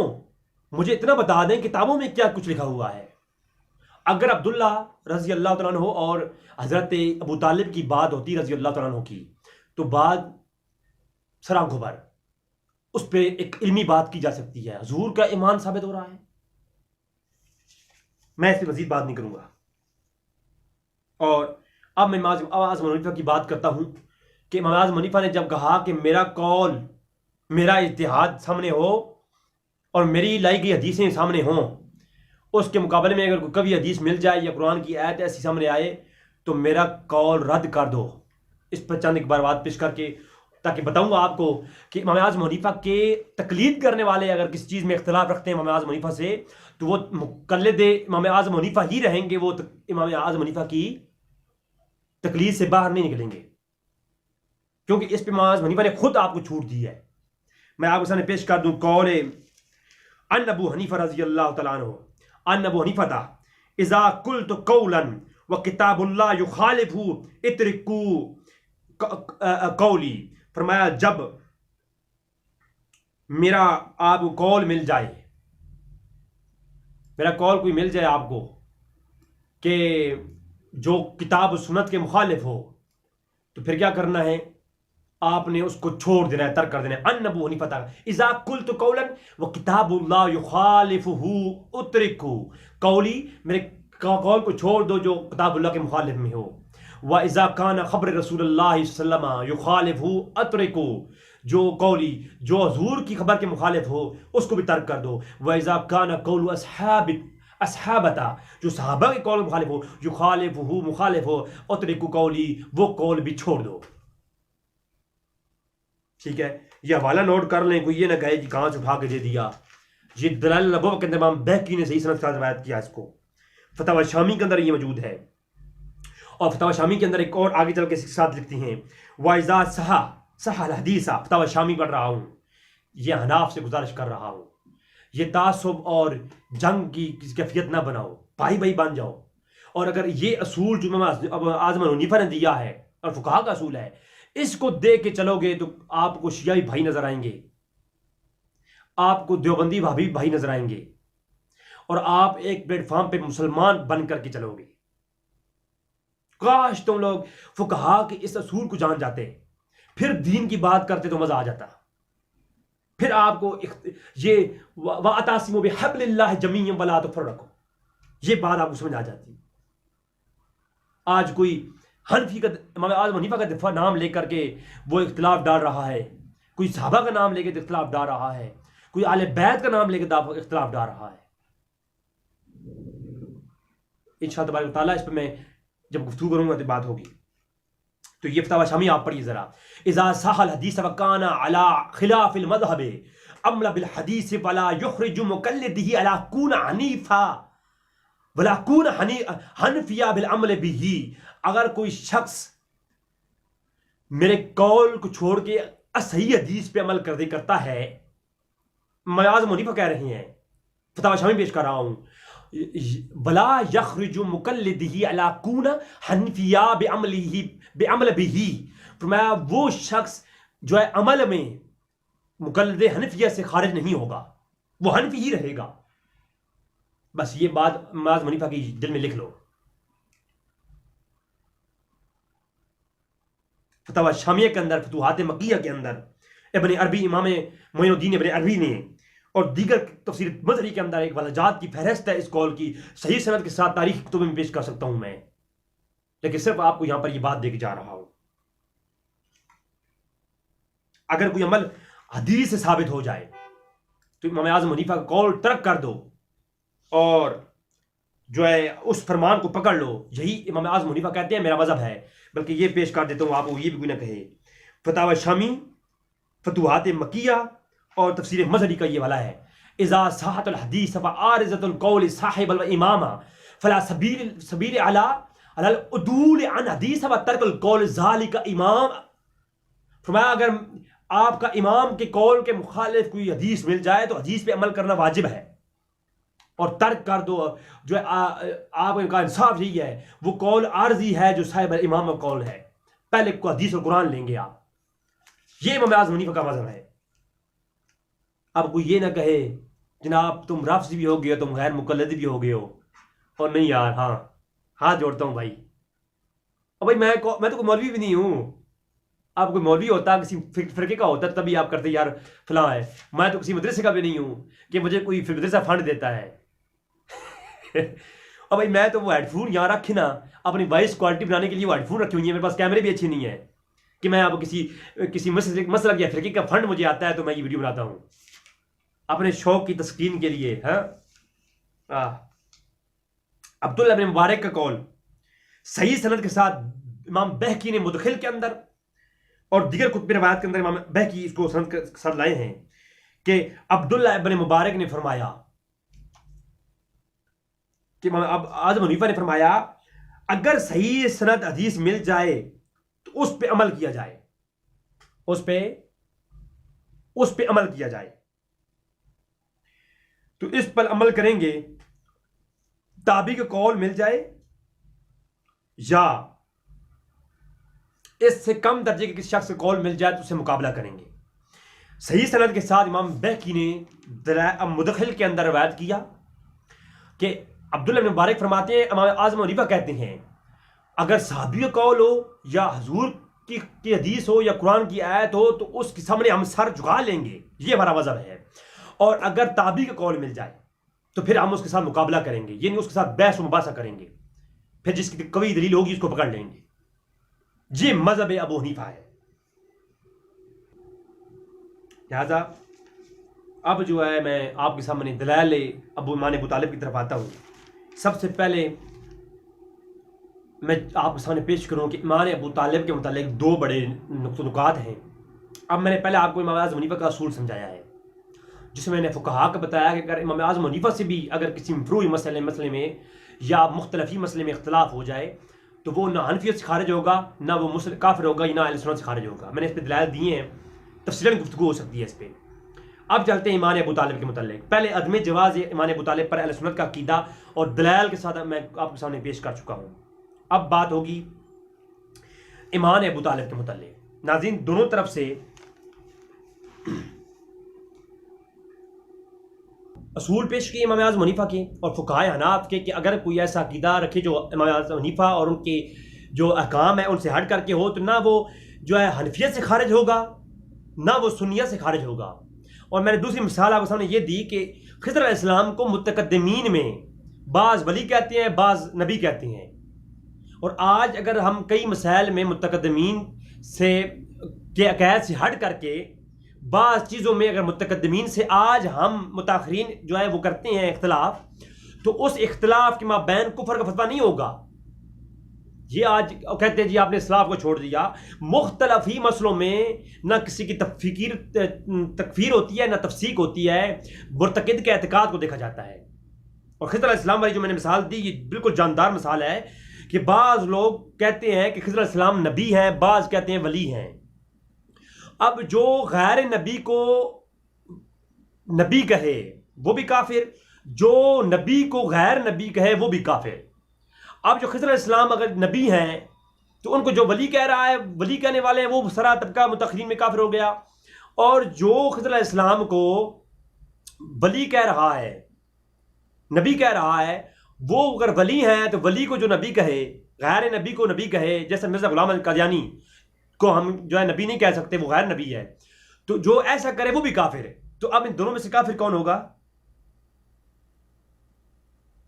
مجھے اتنا بتا دیں کتابوں میں کیا کچھ لکھا ہوا ہے. اگر عبداللہ رضی اللہ تعالیٰ عنہ اور حضرت ابو طالب کی بات ہوتی رضی اللہ تعالیٰ عنہ کی تو بات سرآنکھوں پر اس پہ ایک علمی بات کی جا سکتی ہے. حضور کا ایمان ثابت ہو رہا ہے، میں اس پہ مزید بات نہیں کروں گا. اور اب میں اعظم حنیفہ کی بات کرتا ہوں کہ امام اعظم حنیفہ نے جب کہا کہ میرا قول، میرا اجتہاد سامنے ہو اور میری لائی گئی حدیثیں سامنے ہوں، اس کے مقابلے میں اگر کوئی کبھی حدیث مل جائے یا قرآن کی آیت ایسی سامنے آئے تو میرا قول رد کر دو. اس پر چند ایک بار بات پیش کر کے تاکہ بتاؤں گا آپ کو کہ امام اعظم حنیفہ کے تقلید کرنے والے اگر کسی چیز میں اختلاف رکھتے ہیں امام اعظم حنیفہ سے تو وہ مقلد امام اعظم حنیفہ ہی رہیں گے، وہ امام اعظم حنیفہ کی تقلید سے باہر نہیں نکلیں گے، کیونکہ اس پہ امام اعظم حنیفہ نے خود آپ کو چھوٹ دی ہے. میں آپ کے سامنے پیش کر دوں قول ان ابو حنیفہ رضی اللہ تعالیٰ عنہ، ان ابو حنیفہ تھا اذا قلت قولا وکتاب اللہ یخالفہ اترکوا قولی، فرمایا جب میرا آپ کو قول مل جائے، میرا قول کوئی مل جائے آپ کو کہ جو کتاب و سنت کے مخالف ہو تو پھر کیا کرنا ہے؟ آپ نے اس کو چھوڑ دینا ہے، ترک کر دینا ہے. ان ابو حنیفہ تھا اذا قلت قولا وکتاب اللہ یخالفہ اترکوا قولی، میرے قول کو چھوڑ دو جو کتاب اللہ کے مخالف میں ہو. وَإِذَا كَانَ خبر رسول اللہ صلی اللہ علیہ وسلم يُخَالِفُهُ أَتْرِكُوا، جو قولی جو حضور کی خبر کے مخالف ہو اس کو بھی ترک کر دو. وَإِذَا كَانَ قَوْلُ أَصْحَابَتَا، جو صحابہ کے قول مخالف ہو، يُخَالِفُهُ مخالف ہو، أَتْرِكُوا قولی، وہ قول بھی چھوڑ دو. ٹھیک ہے، یہ حوالہ نوٹ کر لیں، کوئی یہ نہ کہے کہ کہاں سے اٹھا کے دے دیا. یہ دلائل النبوہ کے اندر امام بہقی نے صحیح سند کے ساتھ روایت کیا اس کو، فتاوی شامی کے اندر یہ موجود ہے. اور فتاوی شامی کے اندر ایک اور آگے چل کے ساتھ لکھتی ہیں وَإِذَا صَحَّ الْحَدِيثَ، فتاوی شامی پڑھ رہا ہوں، یہ حناف سے گزارش کر رہا ہوں، یہ تعصب اور جنگ کی کیفیت نہ بناؤ، بھائی بھائی بن جاؤ. اور اگر یہ اصول جو امام اعظم حنیفہ نے دیا ہے اور فقہا کا اصول ہے، اس کو دے کے چلو گے تو آپ کو شیعہ بھائی نظر آئیں گے، آپ کو دیوبندی بھابی بھائی نظر آئیں گے، اور آپ ایک پلیٹ فارم پہ مسلمان بن کر کے چلو گے. کاش تم لوگ فقہا کے اس اصول کو جان جاتے، پھر دین کی بات کرتے تو مزہ آ جاتا. پھر آپ کو یہ وَاعْتَصِمُوا بِحَبْلِ اللَّهِ جَمِيعًا وَلَا تَفَرَّقُوا، یہ بات آپ کو سمجھ آ جاتی. آج کوئی حنفی کا امام اعظم حنیفہ کا دفاع نام لے کر کے وہ اختلاف ڈال رہا ہے، کوئی صحابہ کا نام لے کے اختلاف ڈال رہا ہے، کوئی اہل بیت کا نام لے کے اختلاف ڈال رہا ہے. انشاءاللہ تبارک و تعالیٰ اس پہ میں جب گفتگو کروں گا تو بات ہوگی. تو یہ فتاوی شامی آپ پڑھیے ذرا. اذا صح الحدیث وکان علی خلاف المذہب عمل بالحدیث ولا یخرج مقلده علی کون حنیفہ ولا کون حنفیہ بالعمل به، اگر کوئی شخص میرے قول کو چھوڑ کے صحیح حدیث پہ عمل کرتا ہے، امام اعظم حنیفہ کہہ رہے ہیں، فتاوی شامی پیش کر رہا ہوں، ولا یخرج مقلدہ علی کون حنفیہ بعمل به، فرمایا وہ شخص جو ہے عمل میں مقلد حنفیہ سے خارج نہیں ہوگا، وہ حنفی ہی رہے گا. بس یہ بات امام اعظم حنیفہ کی دل میں لکھ لو. فتاوی شامیہ کے اندر، فتوحات مکیہ کے اندر ابن عربی، امام معین الدین ابن عربی نے اور دیگر تفسیر مظہری کے اندر ایک وجہات کی فہرست ہے اس قول کی، صحیح سند کے ساتھ تاریخ کتب میں پیش کر سکتا ہوں میں، لیکن صرف آپ کو یہاں پر یہ بات دے کے جا رہا ہوں. اگر کوئی عمل حدیث سے ثابت ہو جائے تو امام اعظم حنیفہ کا قول ترک کر دو اور جو ہے اس فرمان کو پکڑ لو. یہی امام اعظم حنیفہ کہتے ہیں میرا مذہب ہے. بلکہ یہ پیش کر دیتا ہوں آپ کو، یہ بھی کوئی نہ کہے، فتاوی شامی، فتوحات مکیہ اور تفسیر مظہری کا یہ والا ہے. اذا صحت الحدیث فعارضۃ القول صاحب الامام فلا سبیل علی العدول عن حدیث وترک القول ذلک امام. فرمایا اگر آپ کا امام کے قول کے مخالف کوئی حدیث مل جائے تو حدیث پہ عمل کرنا واجب ہے اور ترک کر دو. جو آپ کا انصاف یہی ہے، وہ قول عارضی ہے جو صاحب امام کا قول ہے، پہلے کو حدیث اور قرآن لیں گے آپ. یہ امام اعظم حنیفہ کا مذہب ہے. اب کوئی یہ نہ کہے جناب تم رافضی بھی ہو گئے ہو، تم غیر مقلد بھی ہو گئے ہو. اور نہیں یار، ہاں ہاتھ جوڑتا ہوں بھائی، اور بھائی میں تو کوئی مولوی بھی نہیں ہوں. آپ کوئی مولوی ہوتا، کسی فرقے کا ہوتا تبھی آپ کرتے یار فلاں ہے. میں تو کسی مدرسے کا بھی نہیں ہوں کہ مجھے کوئی مدرسہ فنڈ دیتا ہے. اور بھائی میں تو وہ ہیڈ فون یہاں رکھے نا، اپنی وائس کوالٹی بنانے کے لیے وہ ہیڈ فون رکھی ہوئی ہیں میرے پاس، کیمرے بھی اچھی نہیں ہے کہ میں اب کسی مسلک یا فرقے کا فنڈ مجھے آتا ہے تو میں یہ ویڈیو بناتا ہوں اپنے شوق کی تسکین کے لیے. ہاں عبداللہ بن مبارک کا قول صحیح سند کے ساتھ امام بہقی نے مدخل کے اندر اور دیگر کتب روایت کے اندر امام بہقی اس کو سند کے ساتھ لائے ہیں کہ عبداللہ ابن مبارک نے فرمایا کہ امام اعظم حنیفہ نے فرمایا اگر صحیح سند حدیث مل جائے تو اس پہ عمل کیا جائے، اس پہ عمل کیا جائے. تو اس پر عمل کریں گے، تابعی کا قول مل جائے یا اس سے کم درجے کے کسی شخص کا قول مل جائے تو اسے مقابلہ کریں گے. صحیح سند کے ساتھ امام بہقی نے مدخل کے اندر روایت کیا کہ عبداللہ بن مبارک فرماتے ہیں امام اعظم حنیفہ کہتے ہیں اگر صحابی کا قول ہو یا حضور کی حدیث ہو یا قرآن کی آیت ہو تو اس کے سامنے ہم سر جھکا لیں گے، یہ ہمارا مذہب ہے. اور اگر تابعی کا قول مل جائے تو پھر ہم اس کے ساتھ مقابلہ کریں گے، یعنی اس کے ساتھ بحث و مباحثہ کریں گے، پھر جس کی قوی دلیل ہوگی اس کو پکڑ لیں گے. یہ مذہب ابو حنیفہ ہے. لہذا اب جو ہے میں آپ کے سامنے دلائل امام ابو طالب کی طرف آتا ہوں. سب سے پہلے میں آپ کے سامنے پیش کروں کہ امام ابو طالب کے متعلق دو بڑے نکات ہیں. اب میں نے پہلے آپ کو امام اعظم حنیفہ کا اصول سمجھایا ہے، جس میں نے فقہا کا بتایا کہ اگر امام اعظم حنیفہ سے بھی اگر کسی مفروعی مسئلے میں یا مختلفی مسئلے میں اختلاف ہو جائے تو وہ نہ حنفیت سے خارج ہوگا، نہ وہ کافر ہوگا، نہ اہل سنت سے خارج ہوگا. میں نے اس پہ دلائل دیے ہیں، تفصیلاً گفتگو ہو سکتی ہے اس پہ. اب چلتے ہیں امام ابو طالب کے متعلق. پہلے عدم جواز امام ابو طالب پر اہل سنت کا عقیدہ اور دلائل کے ساتھ میں آپ کے سامنے پیش کر چکا ہوں. اب بات ہوگی امام ابو طالب کے متعلق. ناظرین دونوں طرف سے اصول پیش کیے امام اعظم حنیفہ کے اور فقہائے حناف کے کہ اگر کوئی ایسا عقیدہ رکھے جو امام اعظم حنیفہ اور ان کے جو احکام ہیں ان سے ہٹ کر کے ہو تو نہ وہ جو ہے حنفیت سے خارج ہوگا نہ وہ سنیت سے خارج ہوگا. اور میں نے دوسری مثال آپ کے سامنے یہ دی کہ خضر علیہ السلام کو متقدمین میں بعض ولی کہتے ہیں، بعض نبی کہتے ہیں. اور آج اگر ہم کئی مسائل میں متقدمین سے کے عقائد سے ہٹ کر کے بعض چیزوں میں اگر متقدمین سے آج ہم متاخرین جو ہے وہ کرتے ہیں اختلاف، تو اس اختلاف کے مابین کفر کا فتویٰ نہیں ہوگا. یہ آج کہتے ہیں جی آپ نے اسلاف کو چھوڑ دیا. مختلف ہی مسئلوں میں نہ کسی کی تکفیر ہوتی ہے نہ تفسیق ہوتی ہے، مرتکد کے اعتقاد کو دیکھا جاتا ہے. اور خضر علیہ السلام والی جو میں نے مثال دی یہ بالکل جاندار مثال ہے کہ بعض لوگ کہتے ہیں کہ خضر علیہ السلام نبی ہیں، بعض کہتے ہیں ولی ہیں. اب جو غیر نبی کو نبی کہے وہ بھی کافر، جو نبی کو غیر نبی کہے وہ بھی کافر. اب جو خضر علیہ السلام اگر نبی ہیں تو ان کو جو ولی کہہ رہا ہے، ولی کہنے والے ہیں، وہ سرا طبقہ متأخرین میں کافر ہو گیا. اور جو خضر علیہ السلام کو ولی کہہ رہا ہے، نبی کہہ رہا ہے، وہ اگر ولی ہیں تو ولی کو جو نبی کہے، غیر نبی کو نبی کہے، جیسے مرزا غلام احمد قادیانی کو ہم جو ہے نبی نہیں کہہ سکتے، وہ غیر نبی ہے، تو جو ایسا کرے وہ بھی کافر ہے. تو اب ان دونوں میں سے کافر کون ہوگا؟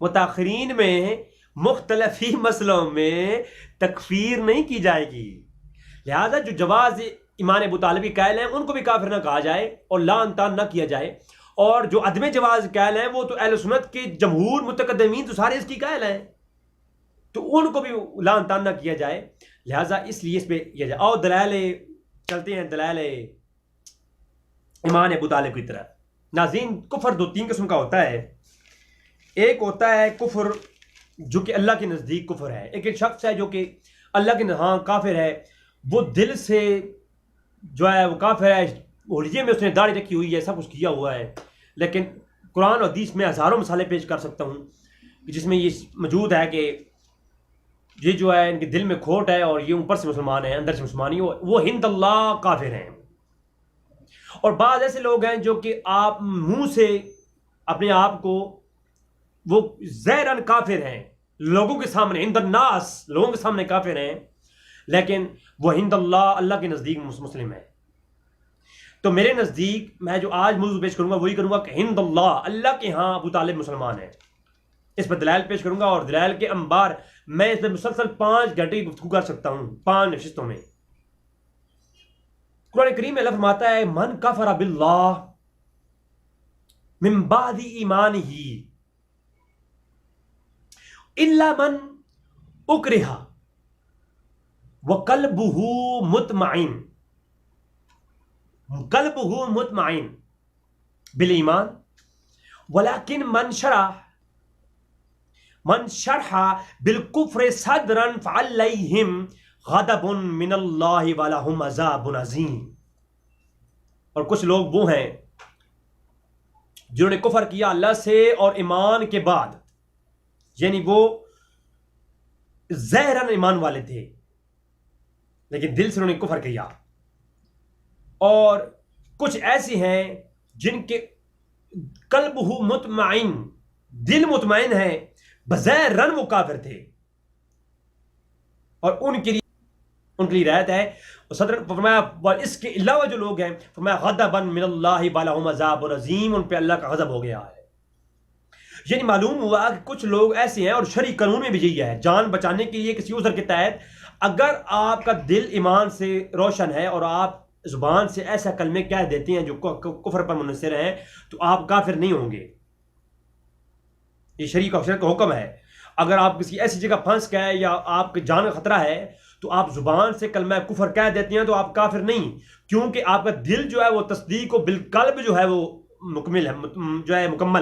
متاخرین میں مختلف ہی مسئلوں میں تکفیر نہیں کی جائے گی. لہذا جو جواز امام ابو طالب کے قائل ہیں ان کو بھی کافر نہ کہا جائے اور لعن طعن نہ کیا جائے، اور جو عدم جواز قائل ہیں وہ تو اہل سنت کے جمہور متقدمین تو سارے اس کی قائل ہیں، تو ان کو بھی لعن طعن نہ کیا جائے. لہذا اس لیے اس پہ کیا جائے. اور دلائل چلتے ہیں، دلائل امام ابو طالب کی طرف. ناظرین کفر دو تین قسم کا ہوتا ہے. ایک ہوتا ہے کفر جو کہ اللہ کے نزدیک کفر ہے. ایک شخص ہے جو کہ اللہ کے ہاں کافر ہے، وہ دل سے جو ہے وہ کافر ہے، ہولیے میں اس نے داڑھی رکھی ہوئی ہے، سب کچھ کیا ہوا ہے، لیکن قرآن اور حدیث میں ہزاروں مثالیں پیش کر سکتا ہوں جس میں یہ موجود ہے کہ یہ جو ہے ان کے دل میں کھوٹ ہے اور یہ اوپر سے مسلمان ہیں، اندر سے مسلمانی، وہ ہند اللہ کافر ہیں. اور بعض ایسے لوگ ہیں جو کہ آپ منہ سے اپنے آپ کو وہ ظاہراً کافر ہیں، لوگوں کے سامنے ہند الناس، لوگوں کے سامنے کافر ہیں، لیکن وہ ہند اللہ، اللہ کے نزدیک مسلم ہے. تو میرے نزدیک میں جو آج موضوع پیش کروں گا وہی کروں گا کہ ہند اللہ، اللہ کے ہاں ابو طالب مسلمان ہے. اس پر دلائل پیش کروں گا اور دلائل کے انبار میں اس پہ مسلسل 5 گھنٹے کی گفتگو کر سکتا ہوں 5 نشستوں میں. قرآن کریم میں اللہ فرماتا ہے من کفر باللہ من بعد ایمانہ الا من اکرہ وقلبہ مطمئن، قلبہ مطمئن بالایمان ولكن من شرح بالکفر صدرا فعلیہم غضب من اللہ ولہم عذاب عظیم۔ اور کچھ لوگ وہ ہیں جنہوں نے کفر کیا اللہ سے اور ایمان کے بعد، یعنی وہ ظاہراً ایمان والے تھے لیکن دل سے انہوں نے کفر کیا، اور کچھ ایسے ہیں جن کے قلب مطمئن، دل مطمئن ہے، بظاہراً وہ کافر تھے، اور ان کے لیے رعایت ہے صدر فرمایا، اس کے علاوہ جو لوگ ہیں فرمایا غضبا من اللہ ولہم عذاب عظیم، ان پہ اللہ کا غضب ہو گیا ہے۔ یعنی معلوم ہوا کہ کچھ لوگ ایسے ہیں، اور شرعی قانون میں بھی یہی ہے، جان بچانے کے لیے کسی عذر کے تحت اگر آپ کا دل ایمان سے روشن ہے اور آپ زبان سے ایسا کلمے کہہ دیتے ہیں جو کفر پر منحصر ہیں، تو آپ کافر نہیں ہوں گے۔ یہ شرعی کا حکم ہے۔ اگر آپ کسی ایسی جگہ پھنس گئے یا آپ کے جان کا خطرہ ہے تو آپ زبان سے کلمہ کفر کہہ دیتے ہیں تو آپ کافر نہیں، کیونکہ آپ کا دل جو ہے وہ تصدیق و بالقلب جو ہے وہ مکمل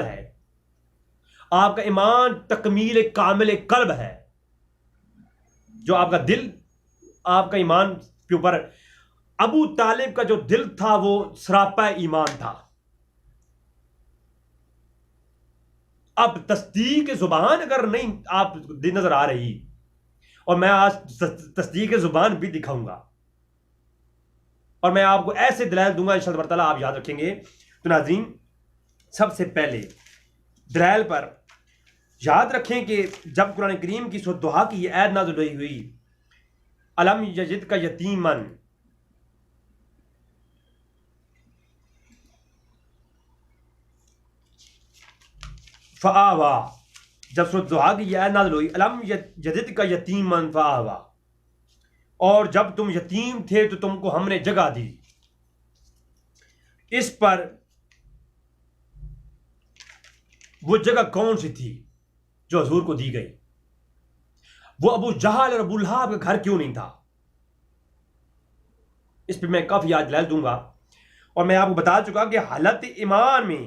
ہے، آپ کا ایمان تکمیل کامل قلب ہے، جو آپ کا دل، آپ کا ایمان کے اوپر ابو طالب کا جو دل تھا وہ سراپا ایمان تھا۔ اب تصدیق زبان اگر نہیں آپ نظر آ رہی، اور میں آج تصدیق زبان بھی دکھاؤں گا، اور میں آپ کو ایسے دلائل دوں گا انشاءاللہ تعالیٰ، آپ یاد رکھیں گے۔ تو ناظرین، سب سے پہلے دلائل پر یاد رکھیں کہ جب قرآن کریم کی سورۃ دہا کی یہ آیت نازل ہوئی الم یجدک یتیما، فآوا، جب سورۃ دہا کی یہ آیت نازل ہوئی الم یجدک یتیما فآوا، اور جب تم یتیم تھے تو تم کو ہم نے جگہ دی، اس پر وہ جگہ کون سی تھی جو حضور کو دی گئی؟ وہ ابو جہل اور ابو لہب کا گھر کیوں نہیں تھا؟ اس پہ میں کافی یاد دلائل دوں گا، اور میں آپ کو بتا چکا کہ حالت ایمان میں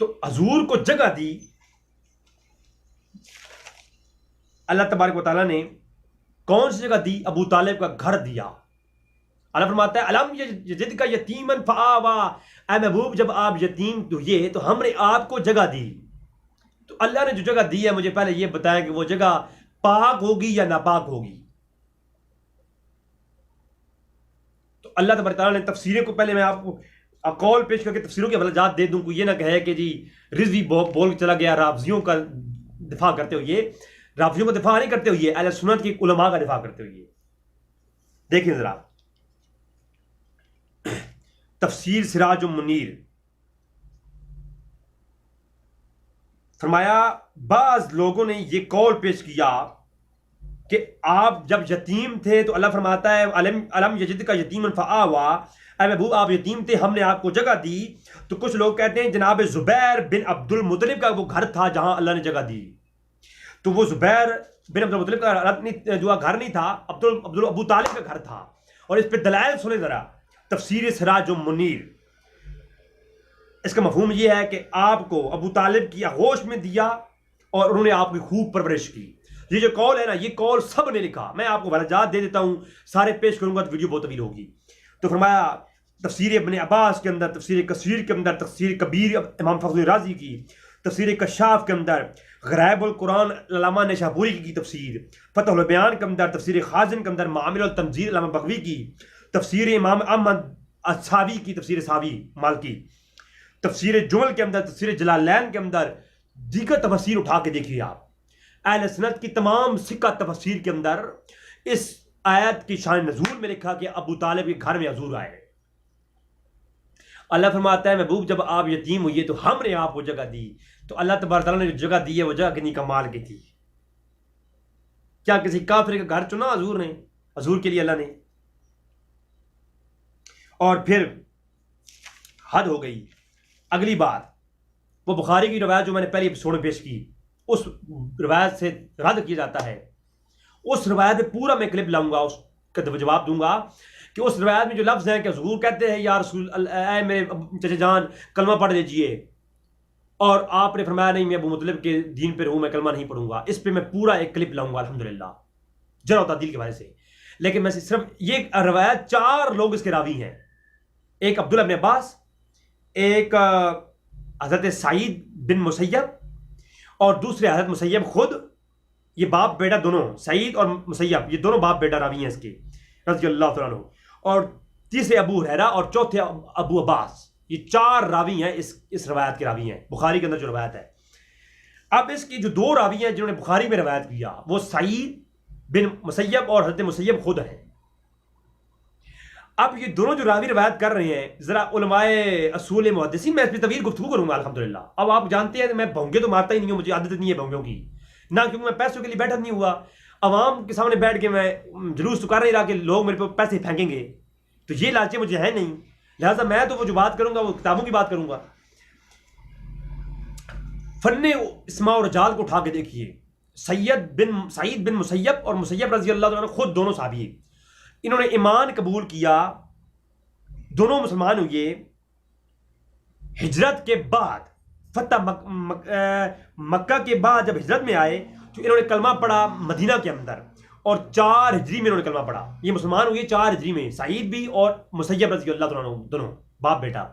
تو حضور کو جگہ دی اللہ تبارک و تعالیٰ نے۔ کون سی جگہ دی؟ ابو طالب کا گھر دیا۔ اللہ فرماتا ہے الم یجدک یتیما فآوا، اے محبوب جب آپ یتیم ہوئے تو ہم نے آپ کو جگہ دی۔ تو اللہ نے جو جگہ دی ہے، مجھے پہلے یہ بتائیں کہ وہ جگہ پاک ہوگی یا ناپاک ہوگی؟ تو اللہ تبارک تعالیٰ نے تفسیریں کو، پہلے میں آپ کو اقوال پیش کر کے تفسیروں کے حوالات دے دوں، کو یہ نہ کہے کہ جی رضوی بول کے چلا گیا رافضیوں کا دفاع کرتے ہوئے، رافضیوں کا دفاع نہیں کرتے ہوئے، اہل سنت کی علماء کا دفاع کرتے ہوئے۔ دیکھیں ذرا تفسیر سراج المنیر، فرمایا بعض لوگوں نے یہ قول پیش کیا کہ آپ جب یتیم تھے تو اللہ فرماتا ہے الم یجدک یتیما فآوا، اے محبوب آپ یتیم تھے ہم نے آپ کو جگہ دی۔ تو کچھ لوگ کہتے ہیں جناب زبیر بن عبد المطلب کا وہ گھر تھا جہاں اللہ نے جگہ دی، تو وہ زبیر بن عبد المطلب کا جو گھر نہیں تھا، ابو طالب کا گھر تھا۔ اور اس پہ دلائل سنیں ذرا، تفسیر سراج المنیر۔ اس کا مفہوم یہ ہے کہ آپ کو ابو طالب کی آغوش میں دیا اور انہوں نے آپ کی خوب پرورش کی۔ یہ جو قول ہے نا، یہ قول سب نے لکھا، میں آپ کو وجہات دے دیتا ہوں، سارے پیش کروں گا تو ویڈیو بہت طویل ہوگی۔ تو فرمایا تفسیر ابن عباس کے اندر، تفسیر کثیر کے اندر، تفسیر کبیر امام فخر رازی کی، تفسیر کشاف کے اندر، غرائب القرآن علامہ نشابوری کی تفسیر، فتح البیان کے اندر، تفسیر خازن کے اندر معامل التنزیر علامہ بغوی کی، تفسیر امام احمد الساوی کی، تفسیر ساوی مالکی، تفسیر جمل کے اندر، تفسیر جلالین کے اندر، دیگر تفسیر اٹھا کے دیکھیے آپ۔ اہل سنت کی تمام سکہ تفسیر کے اندر اس آیت کی شان نزول میں لکھا کہ ابو طالب کے گھر میں حضور آئے۔ اللہ فرماتا ہے محبوب جب آپ یتیم ہوئے تو ہم نے آپ کو جگہ دی۔ تو اللہ تبارک تعالیٰ نے جو جگہ دی ہے وہ جگہ کنی کمال کی تھی۔ کیا کسی کافر کا گھر چنا حضور نے، حضور کے لیے اللہ نے؟ اور پھر حد ہو گئی. اگلی بات، وہ بخاری کی روایت جو میں نے پہلی ایپیسوڈ میں پیش کی، اس روایت سے رد کیا جاتا ہے. اس روایت میں پورا میں کلپ لاؤں گا، اس کا جواب دوں گا کہ اس روایت میں جو لفظ ہیں کہ حضور کہتے ہیں یا رسول اے میرے چچا جان کلمہ پڑھ لیجئے، اور آپ نے فرمایا نہیں میں ابو مطلب کے دین پر ہوں، میں کلمہ نہیں پڑھوں گا. اس پہ میں پورا ایک کلپ لاؤں گا الحمدللہ جرح و تعدیل کے بارے سے. لیکن میں صرف یہ روایت 4 لوگ اس کے راوی ہیں. ایک عبداللہ بن عباس، ایک حضرت سعید بن مسیب، اور دوسرے حضرت مسیب خود. یہ باپ بیٹا دونوں، سعید اور مسیب یہ دونوں باپ بیٹا راوی ہیں اس کے رضی اللہ تعالیٰ عنہ. اور تیسرے ابو ہریرہ اور چوتھے ابو عباس. یہ 4 راوی ہیں اس روایت کے راوی ہیں بخاری کے اندر جو روایت ہے. اب اس کی جو 2 راوی ہیں جنہوں نے بخاری میں روایت کیا وہ سعید بن مسیب اور حضرت مسیب خود ہیں. اب یہ دونوں جو راوی روایت کر رہے ہیں، ذرا علماء اصول محدثین، میں اس پہ طویل گفتگو کروں گا الحمدللہ. اب آپ جانتے ہیں میں بھونگے تو مارتا ہی نہیں ہوں، مجھے عادت نہیں ہے بھونگوں کی، نہ کیونکہ میں پیسوں کے لیے بیٹھا نہیں ہوا. عوام کے سامنے بیٹھ کے میں جلوس تو کر نہیں رہا کہ لوگ میرے پہ پیسے پھینکیں گے، تو یہ لالچے مجھے ہے نہیں. لہٰذا میں تو وہ جو بات کروں گا وہ کتابوں کی بات کروں گا. فن اسماء و رجال کو اٹھا کے دیکھیے. سعید بن مسیب اور مسیب رضی اللہ عنہ خود دونوں صحابی، انہوں نے ایمان قبول کیا، دونوں مسلمان ہوئے. ہجرت کے بعد فتح مکہ کے بعد جب ہجرت میں آئے تو انہوں نے کلمہ پڑھا مدینہ کے اندر، اور 4 ہجری میں انہوں نے کلمہ پڑھا. یہ مسلمان ہوئے 4 ہجری میں، سعید بھی اور مسیب رضی اللہ عنہ دونوں باپ بیٹا.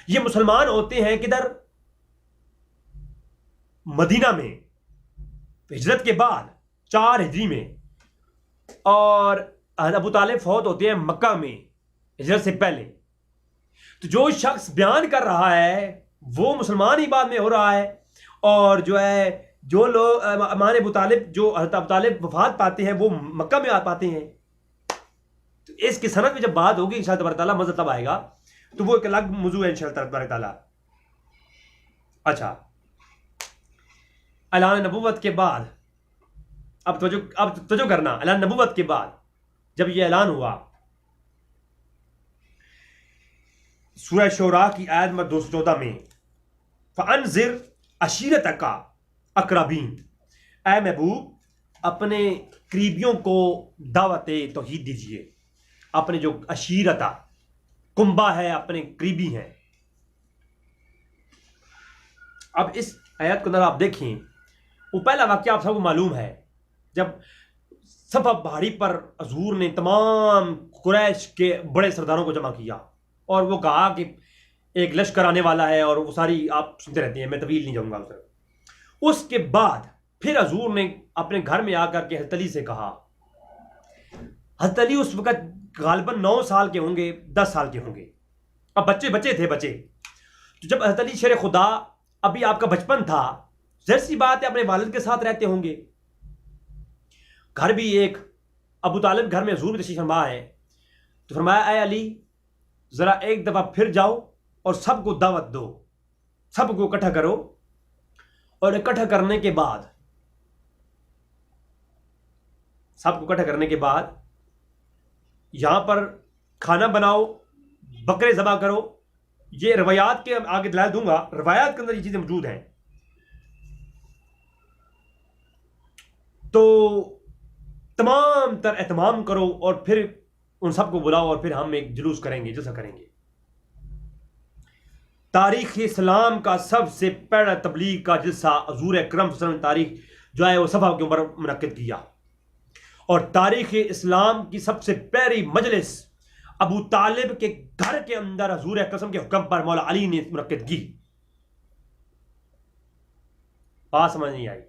یہ مسلمان ہوتے ہیں کدھر؟ مدینہ میں ہجرت کے بعد 4 ہجری میں. اور ابو طالب فوت ہوتے ہیں مکہ میں ہجرت سے پہلے. تو جو شخص بیان کر رہا ہے وہ مسلمان ہی بعد میں ہو رہا ہے، اور جو ہے جو لوگ امان ابو طالب جو حضرت ابو طالب وفات پاتے ہیں وہ مکہ میں آ پاتے ہیں. تو اس کی سند میں جب بات ہوگی انشاءاللہ تبارک تعالیٰ مزہ تب آئے گا، تو وہ ایک الگ موضوع ہے انشاءاللہ تبارک تعالیٰ. اچھا، اعلان نبوت کے بعد اب توجہ کرنا. اعلان نبوت کے بعد جب یہ اعلان ہوا، سورہ شعراء کی آیت نمبر 214 میں فَأَنذِرْ عَشِيرَتَكَ اقربین، اے محبوب اپنے قریبیوں کو دعوت توحید دیجئے. اپنے جو عشیرتا کنبہ ہے، اپنے قریبی ہیں. اب اس آیت کو اندر آپ دیکھیں، وہ پہلا واقعہ آپ سب کو معلوم ہے جب صفا پہاڑی پر حضور نے تمام قریش کے بڑے سرداروں کو جمع کیا اور وہ کہا کہ ایک لشکر آنے والا ہے، اور وہ ساری آپ سنتے رہتے ہیں، میں طویل نہیں جاؤں گا. اس کے بعد پھر حضور نے اپنے گھر میں آ کر کے حضرت علی سے کہا. حضرت علی اس وقت غالباً 9 سال کے ہوں گے، 10 سال کے ہوں گے، اب بچے تھے. تو جب حضرت علی شیر خدا ابھی آپ کا بچپن تھا، ظاہر سی بات ہے اپنے والد کے ساتھ رہتے ہوں گے. گھر بھی ایک ابو طالب گھر میں حضور بھی تشریف فرما ہے. تو فرمایا اے علی ذرا ایک دفعہ پھر جاؤ اور سب کو دعوت دو، سب کو اکٹھا کرو، اور اکٹھا کرنے کے بعد یہاں پر کھانا بناؤ، بکرے ذبح کرو. یہ روایات کے آگے دلائل دوں گا، روایات کے اندر یہ چیزیں موجود ہیں. تو تمام تر اہتمام کرو اور پھر ان سب کو بلاؤ، اور پھر ہم ایک جلوس کریں گے، جلسہ کریں گے. تاریخ اسلام کا سب سے پہلا تبلیغ کا جلسہ حضور اکرم صلی اللہ علیہ وسلم تاریخ جو ہے وہ صفا کے اوپر منعقد کیا، اور تاریخ اسلام کی سب سے پہلی مجلس ابو طالب کے گھر کے اندر حضور اکرم کے حکم پر مولا علی نے منعقد کی. بات سمجھ نہیں آئی؟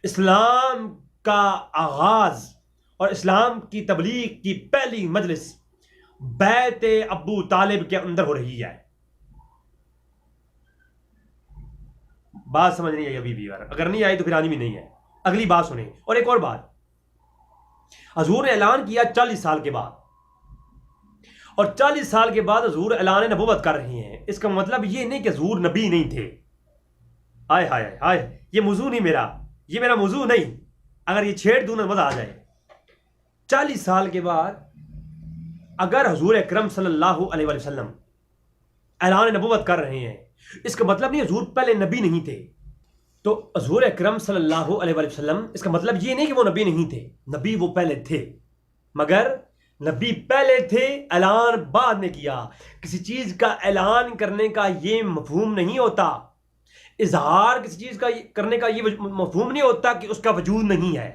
اسلام کا آغاز اور اسلام کی تبلیغ کی پہلی مجلس بیت ابو طالب کے اندر ہو رہی ہے. بات سمجھ نہیں آئی ابھی بھی؟ اگر نہیں آئی تو پھر آنی بھی نہیں ہے. اگلی بات سنیں. اور ایک اور بات، حضور نے اعلان کیا 40 سال کے بعد، اور 40 سال کے بعد حضور اعلان نبوت کر رہے ہیں. اس کا مطلب یہ نہیں کہ حضور نبی نہیں تھے. ہائے ہائے ہائے، یہ موضوع نہیں میرا، یہ میرا موضوع نہیں، اگر یہ چھیڑ دوں نا مزہ آ جائے۔ 40 سال کے بعد اگر حضور اکرم صلی اللہ علیہ وآلہ وسلم اعلان نبوت کر رہے ہیں، اس کا مطلب نہیں حضور پہلے نبی نہیں تھے۔ تو حضور اکرم صلی اللہ علیہ وآلہ وسلم، اس کا مطلب یہ نہیں کہ وہ نبی نہیں تھے، نبی وہ پہلے تھے، مگر نبی پہلے تھے، اعلان بعد میں کیا۔ کسی چیز کا اعلان کرنے کا یہ مفہوم نہیں ہوتا، اظہار کسی چیز کا کرنے کا یہ مفہوم نہیں ہوتا کہ اس کا وجود نہیں ہے۔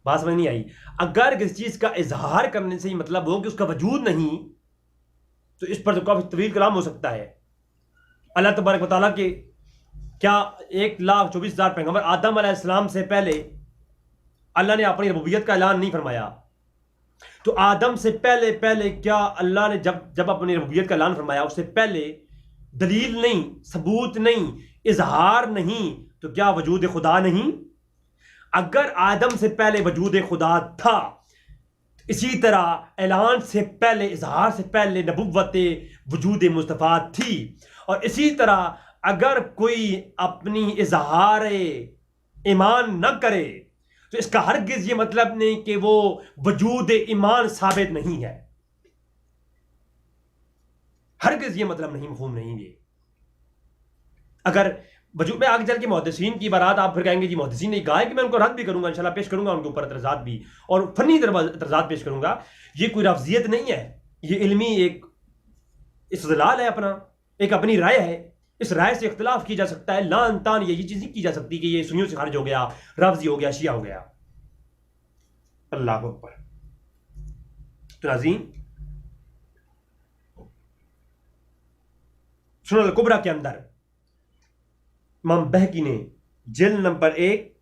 بات سمجھ نہیں آئی؟ اگر کسی چیز کا اظہار کرنے سے ہی مطلب ہو کہ اس کا وجود نہیں، تو اس پر تو کافی طویل کلام ہو سکتا ہے۔ اللہ تبارک و تعالیٰ کے کیا 1,24,000 پیغمبر آدم علیہ السلام سے پہلے اللہ نے اپنی ربوبیت کا اعلان نہیں فرمایا؟ تو آدم سے پہلے کیا اللہ نے جب اپنی ربوبیت کا اعلان فرمایا، اس سے پہلے دلیل نہیں، ثبوت نہیں، اظہار نہیں، تو کیا وجود خدا نہیں؟ اگر آدم سے پہلے وجود خدا تھا، اسی طرح اعلان سے پہلے، اظہار سے پہلے نبوت وجود مصطفیٰ تھی، اور اسی طرح اگر کوئی اپنی اظہار ایمان نہ کرے تو اس کا ہرگز یہ مطلب نہیں کہ وہ وجود ایمان ثابت نہیں ہے، ہرگز یہ مطلب نہیں، مفہوم نہیں یہ۔ اگر وجود میں آگے چل کے محدثین کی بارات آپ پھر کہیں گے جی محدثین نے کہا ہے، کہ میں ان کو رد بھی کروں گا، انشاءاللہ پیش کروں گا ان کے اوپر اعتراضات بھی، اور فنی اعتراضات پیش کروں گا۔ یہ کوئی لفظیت نہیں ہے، یہ علمی ایک استدلال ہے، ایک اپنی رائے ہے۔ اس رائے سے اختلاف کیا جا سکتا ہے، لان تان یہ چیز نہیں کی جا سکتی کہ یہ سنیوں سے خارج ہو گیا، رافضی ہو گیا، شیعہ ہو گیا۔ اللہ اکبر۔ تو ناظرین، سنن الکبریٰ کے اندر امام بہقی نے جلد نمبر 1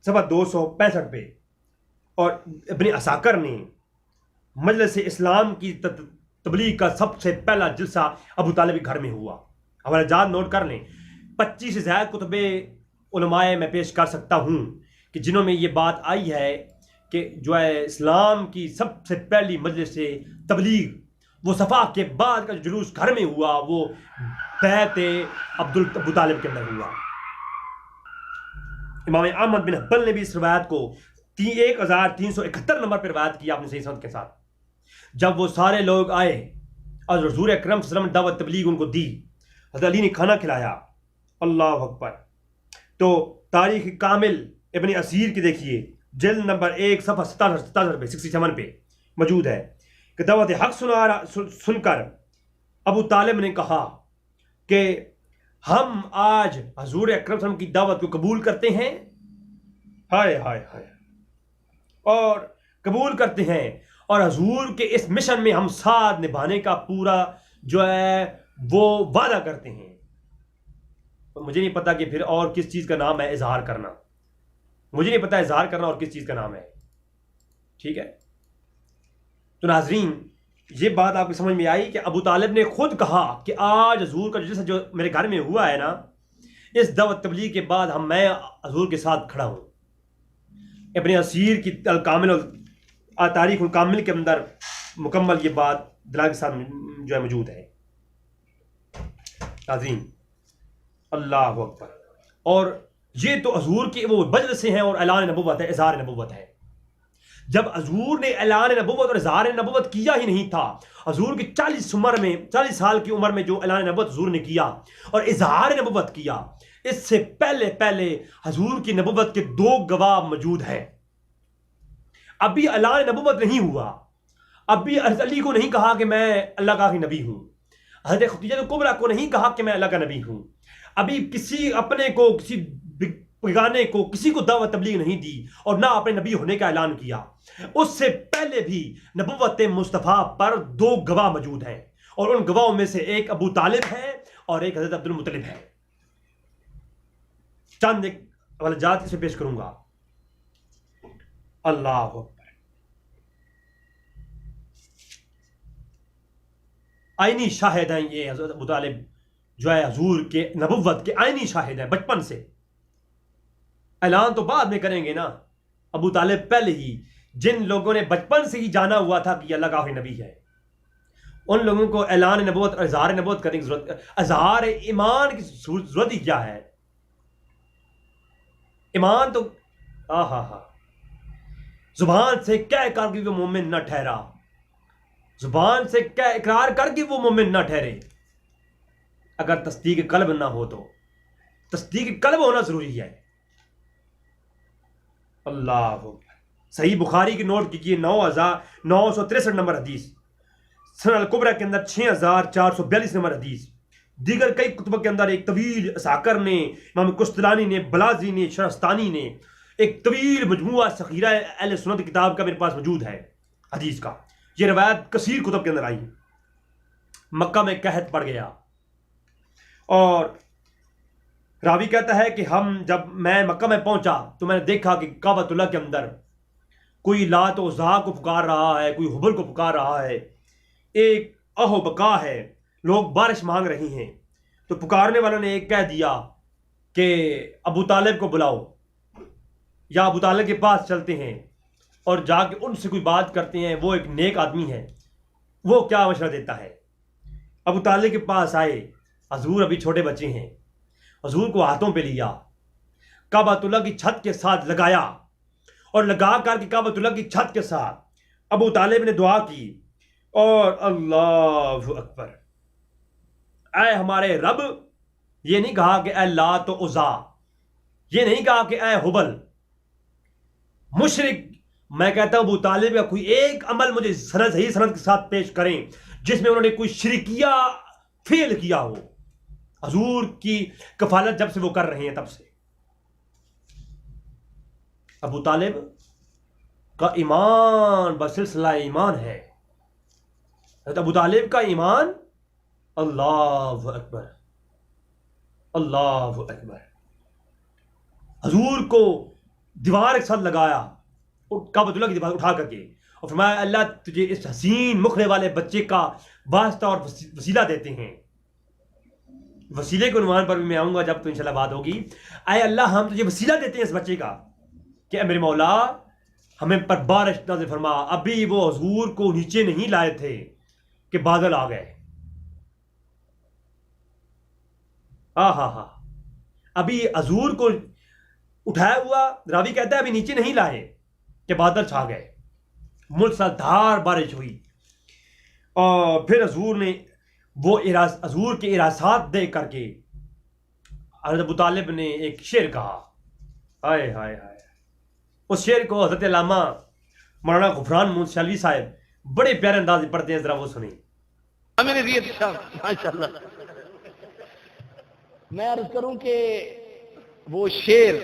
صفحہ 265 پہ، اور ابن عساکر نے مجلس اسلام کی تبلیغ کا سب سے پہلا جلسہ ابو طالب کے گھر میں ہوا۔ حوالہ جات نوٹ کر لیں، 25 سے زائد کتب علماء میں پیش کر سکتا ہوں کہ جنہوں میں یہ بات آئی ہے کہ جو ہے اسلام کی سب سے پہلی مجلس تبلیغ، وہ صفا کے بعد کا جو جلوس گھر میں ہوا، وہ بیعت ابو طالب کے اندر ہوا۔ امام احمد بن حنبل نے بھی اس روایت کو 1371 نمبر پر روایت کیا اپنی صحیح سند کے ساتھ۔ جب وہ سارے لوگ آئے اور حضور اکرم صلی اللہ علیہ وسلم نے دعوت تبلیغ ان کو دی، حضرت علی نے کھانا کھلایا۔ اللہ اکبر۔ تو تاریخ کامل ابن اسیر کی دیکھیے، جلد نمبر 1 صفحہ 67 پہ 67 پہ موجود ہے کہ دعوت حق سن کر ابو طالب نے کہا کہ ہم آج حضور اکرم صلی اللہ علیہ وسلم کی دعوت کو قبول کرتے ہیں، ہائے ہائے ہائے، اور قبول کرتے ہیں، اور حضور کے اس مشن میں ہم ساتھ نبھانے کا پورا جو ہے وہ وعدہ کرتے ہیں۔ مجھے نہیں پتا کہ پھر اور کس چیز کا نام ہے اظہار کرنا، مجھے نہیں پتا اظہار کرنا اور کس چیز کا نام ہے، ٹھیک ہے؟ تو ناظرین، یہ بات آپ کو سمجھ میں آئی کہ ابو طالب نے خود کہا کہ آج حضور کا جلسہ جو میرے گھر میں ہوا ہے نا، اس دعوت تبلیغ کے بعد میں حضور کے ساتھ کھڑا ہوں۔ ابن اسیر کی الکامل اور تاریخ الکامل کے اندر مکمل یہ بات دلائل کے ساتھ جو ہے موجود ہے۔ ناظرین، اللہ اکبر۔ اور یہ تو حضور کی وہ مجلسیں ہیں اور اعلان نبوت ہے، اظہار نبوت ہے۔ جب حضور نے اعلان نبوت اور اظہار نبوت کیا ہی نہیں تھا، حضور کی 40 سال کی عمر میں جو اعلان نبوت حضور نے کیا اور اظہار نبوت کیا، اس سے پہلے حضور کی نبوت کے 2 گواہ موجود ہیں۔ ابھی اعلان نبوت نہیں ہوا، ابھی حضرت علی کو نہیں کہا کہ میں اللہ کا نبی ہوں، حضرت خدیجہ کبریٰ کو نہیں کہا کہ میں اللہ کا نبی ہوں، ابھی کسی اپنے کو، کسی بیگانے کو، کسی کو دعوت تبلیغ نہیں دی، اور نہ اپنے نبی ہونے کا اعلان کیا۔ اس سے پہلے بھی نبوت مصطفیٰ پر 2 گواہ موجود ہیں، اور ان گواہوں میں سے ایک ابو طالب ہے اور ایک حضرت عبد المطلب ہے۔ چند ایک حوالجات سے پیش کروں گا۔ اللہ اکبر۔ آئینی شاہد ہیں یہ حضرت ابو طالب، جو ہے حضور کے نبوت کے آئینی شاہد ہیں بچپن سے۔ اعلان تو بعد میں کریں گے نا، ابو طالب پہلے ہی، جن لوگوں نے بچپن سے ہی جانا ہوا تھا کہ یہ اللہ کا آخری نبی ہے، ان لوگوں کو اعلان نبوت اور اظہار نبوت کرنے کی ضرورت، اظہار ایمان کی ضرورت ہی کیا ہے؟ ایمان تو زبان سے کہہ کر کے وہ مومن نہ ٹھہرا، زبان سے کہہ اقرار کر کے وہ مومن نہ ٹھہرے، اگر تصدیق قلب نہ ہو تو تصدیق قلب ہونا ضروری ہے۔ اللہ صحیح بخاری کی نوٹ کیجیے 9,963 نمبر حدیث، سنن الکبریٰ کے اندر 6,442 نمبر حدیث، دیگر کئی کتبوں کے اندر ایک طویل اساکر نے، امام قسطلانی نے، بلازی نے، شہرستانی نے ایک طویل مجموعہ ذخیرہ اہل سنت کتاب کا میرے پاس موجود ہے حدیث کا۔ یہ روایت کثیر کتب کے اندر آئی۔ مکہ میں قحط پڑ گیا اور راوی کہتا ہے کہ جب میں مکہ میں پہنچا تو میں نے دیکھا کہ کعبۃ اللہ کے اندر کوئی لات و عزیٰ کو پکار رہا ہے، کوئی حبل کو پکار رہا ہے، ایک اہو بقا ہے، لوگ بارش مانگ رہی ہیں۔ تو پکارنے والوں نے ایک کہہ دیا کہ ابو طالب کو بلاؤ، یا ابو طالب کے پاس چلتے ہیں اور جا کے ان سے کوئی بات کرتے ہیں، وہ ایک نیک آدمی ہے، وہ کیا مشورہ دیتا ہے۔ ابو طالب کے پاس آئے، حضور ابھی چھوٹے بچے ہیں، حضور کو ہاتھوں پہ لیا، کعبۃ اللہ کی چھت کے ساتھ لگایا، اور لگا کر کے کعبۃ اللہ کی چھت کے ساتھ ابو طالب نے دعا کی، اور اللہ اکبر، اے ہمارے رب، یہ نہیں کہا کہ اے لات و عزیٰ، یہ نہیں کہا کہ اے حبل، مشرک۔ میں کہتا ہوں ابو طالب کا کوئی ایک عمل مجھے صحیح سند کے ساتھ پیش کریں جس میں انہوں نے کوئی شرکیہ فعل کیا ہو، حضور کی کفالت جب سے وہ کر رہے ہیں تب سے۔ ابو طالب کا ایمان بسلسلہ ایمان ہے، ابو طالب کا ایمان، اللہ اکبر، اللہ اکبر۔ حضور کو دیوار کے ساتھ لگایا، کعبۃ اللہ کی دیوار اٹھا کر کے، اور فرمایا اللہ تجھے اس حسین مخرے والے بچے کا واسطہ اور وسیلہ دیتے ہیں۔ وسیلے کے عنوان پر بھی میں آؤں گا جب تو انشاءاللہ بات ہوگی۔ اے اللہ ہم تجھے وسیلہ دیتے ہیں اس بچے کا کہ اے میرے مولا ہمیں پر بارش نازل فرما۔ ابھی وہ حضور کو نیچے نہیں لائے تھے کہ بادل آ گئے، ابھی حضور کو اٹھایا ہوا، راوی کہتا ہے ابھی نیچے نہیں لائے کہ بادل چھا گئے، موسلادھار بارش ہوئی، اور پھر حضور نے وہ حضور کے ارادات دیکھ کر کے حضرت ابو طالب نے ایک شعر کہا، ہائے ہائے ہائے۔ اس شعر کو حضرت علامہ مولانا غفران موسیٰ صاحب بڑے پیارے انداز میں پڑھتے ہیں، ذرا وہ سنیں۔ میں عرض کروں کہ وہ شعر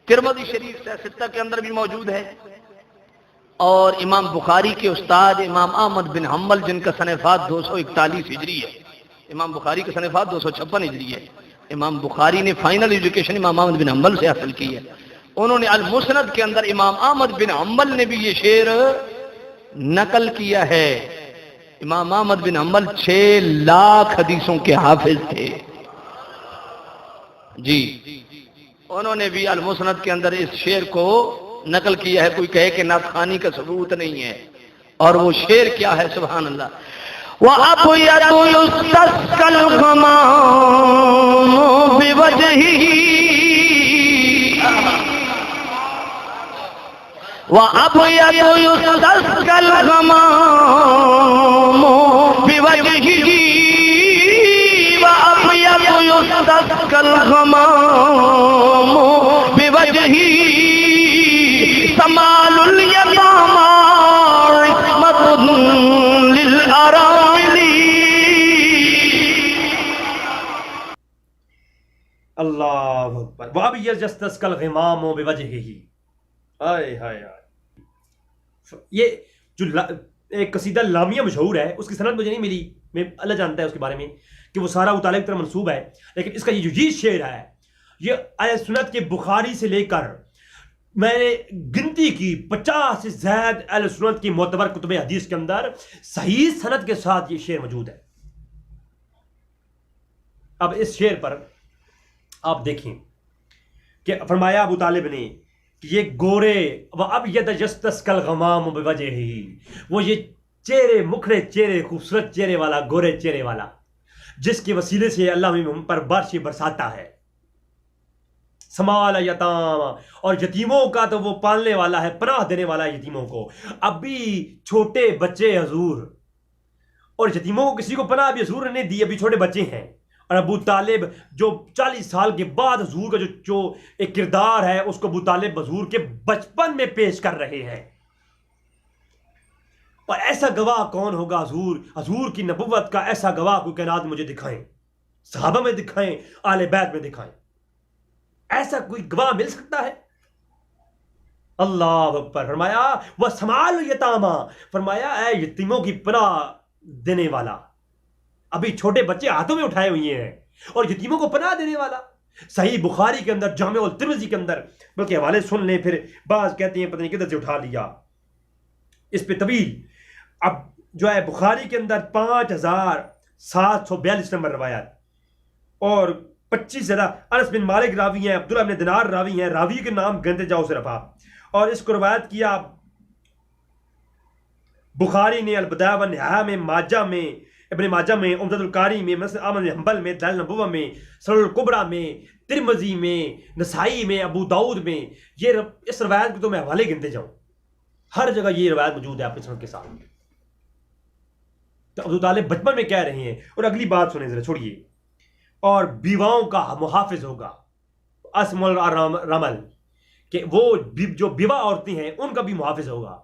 ترمذی شریف سہ کے اندر بھی موجود ہے، اور امام بخاری کے استاد امام احمد بن حنبل جن کا سنفات 241 ہجری ہے، امام بخاری کا سنفات 256 ہجری ہے، امام بخاری نے فائنل ایجوکیشن امام احمد بن حنبل سے حاصل کی ہے۔ انہوں نے المسند کے اندر امام احمد بن حنبل نے بھی یہ شعر نقل کیا ہے۔ امام احمد بن حنبل 6 لاکھ حدیثوں کے حافظ تھے جی، انہوں نے بھی المسند کے اندر اس شعر کو نقل کیا ہے۔ کوئی کہے کہ ناطخانی کا ثبوت نہیں ہے، اور وہ شعر کیا ہے، سبحان اللہ۔ وَأَبْيَضُ يُسْتَسْقَى الْغَمَامُ بِوَجْهِهِ وَأَبْيَضُ يُسْتَسْقَى الْغَمَامُ بِوَجْهِهِ وَأَبْيَضُ يُسْتَسْقَى الْغَمَامُ بِوَجْهِهِ سَمَالُ الْيَتَامَى عِصْمَةٌ لِلْأَرَامِلِ۔ اللہ اکبر۔ وَأَبْيَضُ يُسْتَسْقَى الْغَمَامُ بِوَجْهِهِ، ہائے ہائے ہائے۔ یہ جو ایک قصیدہ لامیہ مشہور ہے، اس کی سند مجھے نہیں ملی، میں اللہ جانتا ہے اس کے بارے میں کہ وہ سارا ابو طالب کی طرف منسوب ہے، لیکن اس کا یہ جو شعر ہے، یہ اہل سنت کے بخاری سے لے کر میں نے گنتی کی 50 سے زائد اہل سنت کی معتبر کتب حدیث کے اندر صحیح سند کے ساتھ یہ شعر موجود ہے۔ اب اس شعر پر آپ دیکھیں کہ فرمایا ابو طالب نے کہ یہ گورے وَأَبْيَضَ يُسْتَسْقَى الْغَمَامُ بِوَجْهِهِ، وہ یہ چہرے، مکھڑے چہرے، خوبصورت چہرے والا، گورے چہرے والا، جس کے وسیلے سے اللہ ہم پر بارش برساتا ہے، سمال یتام، اور یتیموں کا تو وہ پالنے والا ہے، پناہ دینے والا ہے یتیموں کو. ابھی چھوٹے بچے حضور، اور یتیموں کو کسی کو پناہ بھی حضور نے نہیں دی، ابھی چھوٹے بچے ہیں. اور ابو طالب جو 40 سال کے بعد حضور کا جو ایک کردار ہے اس کو ابو طالب حضور کے بچپن میں پیش کر رہے ہیں. اور ایسا گواہ کون ہوگا؟ حضور کی نبوت کا ایسا گواہ کوئی کائنات مجھے دکھائیں، صحابہ میں دکھائیں، آل بیت میں دکھائیں. ایسا کوئی گواہ مل سکتا ہے؟ اللہ اکبر. فرمایا وَسَمَعَ الْيَتَامَى، فرمایا اے یتیموں کی پناہ دینے والا. ابھی چھوٹے بچے ہاتھوں میں اٹھائے ہوئے ہیں اور یتیموں کو پناہ دینے والا. صحیح بخاری کے اندر، جامع الترمذی کے اندر، بلکہ حوالے سن لیں، پھر بعض کہتے ہیں پتہ نہیں کدھر سے اٹھا لیا، اس پہ طویل. اب جو ہے بخاری کے اندر 5742 نمبر روایت، اور 25 زیادہ. انس بن مالک راوی ہیں، عبداللہ بن دینار راوی ہیں. راوی کے نام گنتے جاؤ سے رفع، اور اس کو روایت کیا بخاری نے البدایہ والنہایہ میں، ماجہ میں، ابن ماجہ میں، عمدۃ القاری میں، مسند احمد بن حنبل میں، دلائل النبوہ میں، سنن الکبریٰ میں، ترمذی میں، نسائی میں، ابو داؤد میں. یہ اس روایت کو تو میں حوالے گنتے جاؤں، ہر جگہ یہ روایت موجود ہے آپ کے سند کے ساتھ. تو ابو طالب بچپن میں کہہ رہے ہیں. اور اگلی بات سنیں ذرا، چھوڑیے. اور بیواؤں کا محافظ ہوگا، اسم الرمل، کہ وہ جو بیوہ عورتیں ہیں ان کا بھی محافظ ہوگا.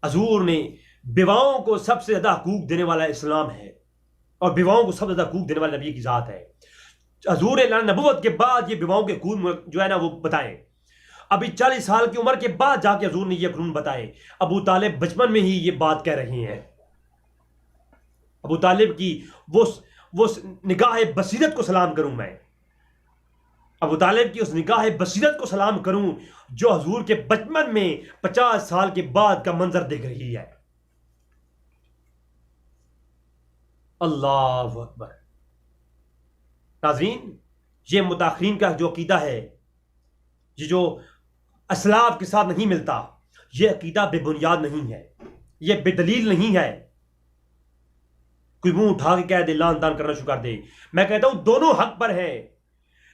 حضور نے بیواؤں کو سب سے زیادہ حقوق دینے والا اسلام ہے، اور بیواؤں کو سب سے زیادہ حقوق دینے والا نبی کی ذات ہے. حضور نبوت کے بعد یہ بیواؤں کے حقوق جو ہے نا وہ بتائیں. ابھی 40 سال کی عمر کے بعد جا کے حضور نے یہ قانون بتائے. ابو طالب بچپن میں ہی یہ بات کہہ رہے ہیں. ابو طالب کی وہ نگاہ بصیرت کو سلام کروں میں، ابو طالب کی اس نگاہ بصیرت کو سلام کروں جو حضور کے بچپن میں 50 سال کے بعد کا منظر دیکھ رہی ہے. اللہ اکبر. ناظرین، یہ متاخرین کا جو عقیدہ ہے، یہ جو اسلاف کے ساتھ نہیں ملتا، یہ عقیدہ بے بنیاد نہیں ہے، یہ بے دلیل نہیں ہے. کوئی منہ اٹھا کے کہہ دے، لان تان کرنا شروع کر دے. میں کہتا ہوں دونوں حق پر ہیں،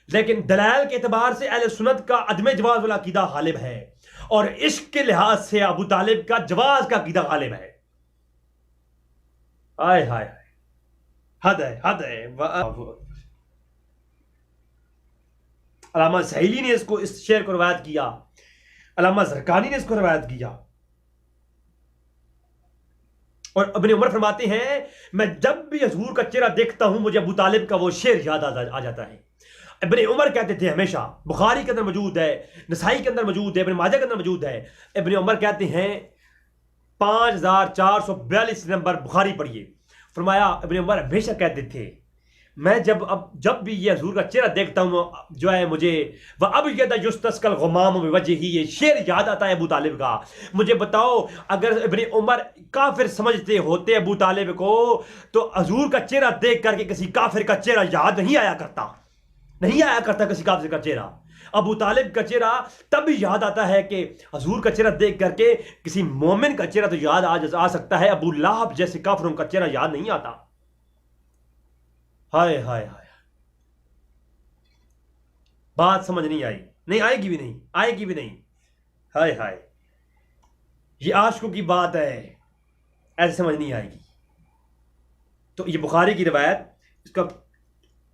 لیکن دلائل کے اعتبار سے اہل سنت کا عدم جواز والا عقیدہ غالب ہے، اور عشق کے لحاظ سے ابو طالب کا جواز کا عقیدہ غالب ہے. آئے ہائے، حد ہے، حد ہے. علامہ سہیلی نے اس شعر کو روایت کیا، علامہ زرقانی نے اس کو روایت کیا. اور ابن عمر فرماتے ہیں میں جب بھی حضور کا چہرہ دیکھتا ہوں مجھے ابو طالب کا وہ شعر یاد آ جاتا ہے. ابن عمر کہتے تھے ہمیشہ، بخاری کے اندر موجود ہے، نسائی کے اندر موجود ہے، ابن ماجہ کے اندر موجود ہے. ابن عمر کہتے ہیں 5442 نمبر بخاری پڑھیے. فرمایا ابن عمر ہمیشہ کہتے تھے میں جب بھی یہ حضور کا چہرہ دیکھتا ہوں جو ہے مجھے وَأَبْيَضَ يُسْتَسْقَى الْغَمَامُ بِوَجْهِهِ، یہ شعر یاد آتا ہے ابو طالب کا. مجھے بتاؤ اگر ابن عمر کافر سمجھتے ہوتے ابو طالب کو تو حضور کا چہرہ دیکھ کر کے کسی کافر کا چہرہ یاد نہیں آیا کرتا کسی کافر کا چہرہ. ابو طالب کا چہرہ تب بھی یاد آتا ہے کہ حضور کا چہرہ دیکھ کر کے کسی مومن کا چہرہ تو یاد آ سکتا ہے، ابو لہب جیسے کافروں کا چہرہ یاد نہیں آتا. ہائے ہائے ہائے، بات سمجھ نہیں آئی، نہیں آئے گی بھی نہیں. ہائے ہائے، یہ عاشقوں کی بات ہے، ایسے سمجھ نہیں آئے گی. تو یہ بخاری کی روایت، اس کا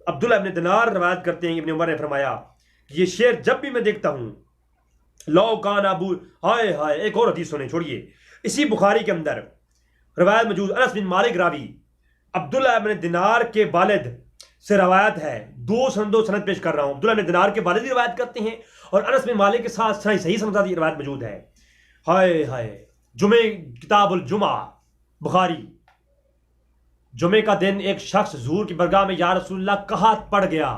عبداللہ ابن دینار روایت کرتے ہیں. ابن عمر نے فرمایا یہ شعر جب بھی میں دیکھتا ہوں لو کان ابو، ہائے ہائے. ایک اور حدیث سنیں، چھوڑیے. اسی بخاری کے اندر روایت موجود، انس بن مالک راوی، عبداللہ ابن دینار کے والد سے روایت ہے. دو سند پیش کر رہا ہوں. عبداللہ ابن دینار کے والد بھی روایت کرتے ہیں اور انس بن مالک کے ساتھ صحیح سند یہ روایت موجود ہے. ہائے ہائے، جمعہ، کتاب الجمعہ، بخاری. جمعے کا دن ایک شخص حضور کی برگاہ میں یا رسول اللہ قحط پڑ گیا،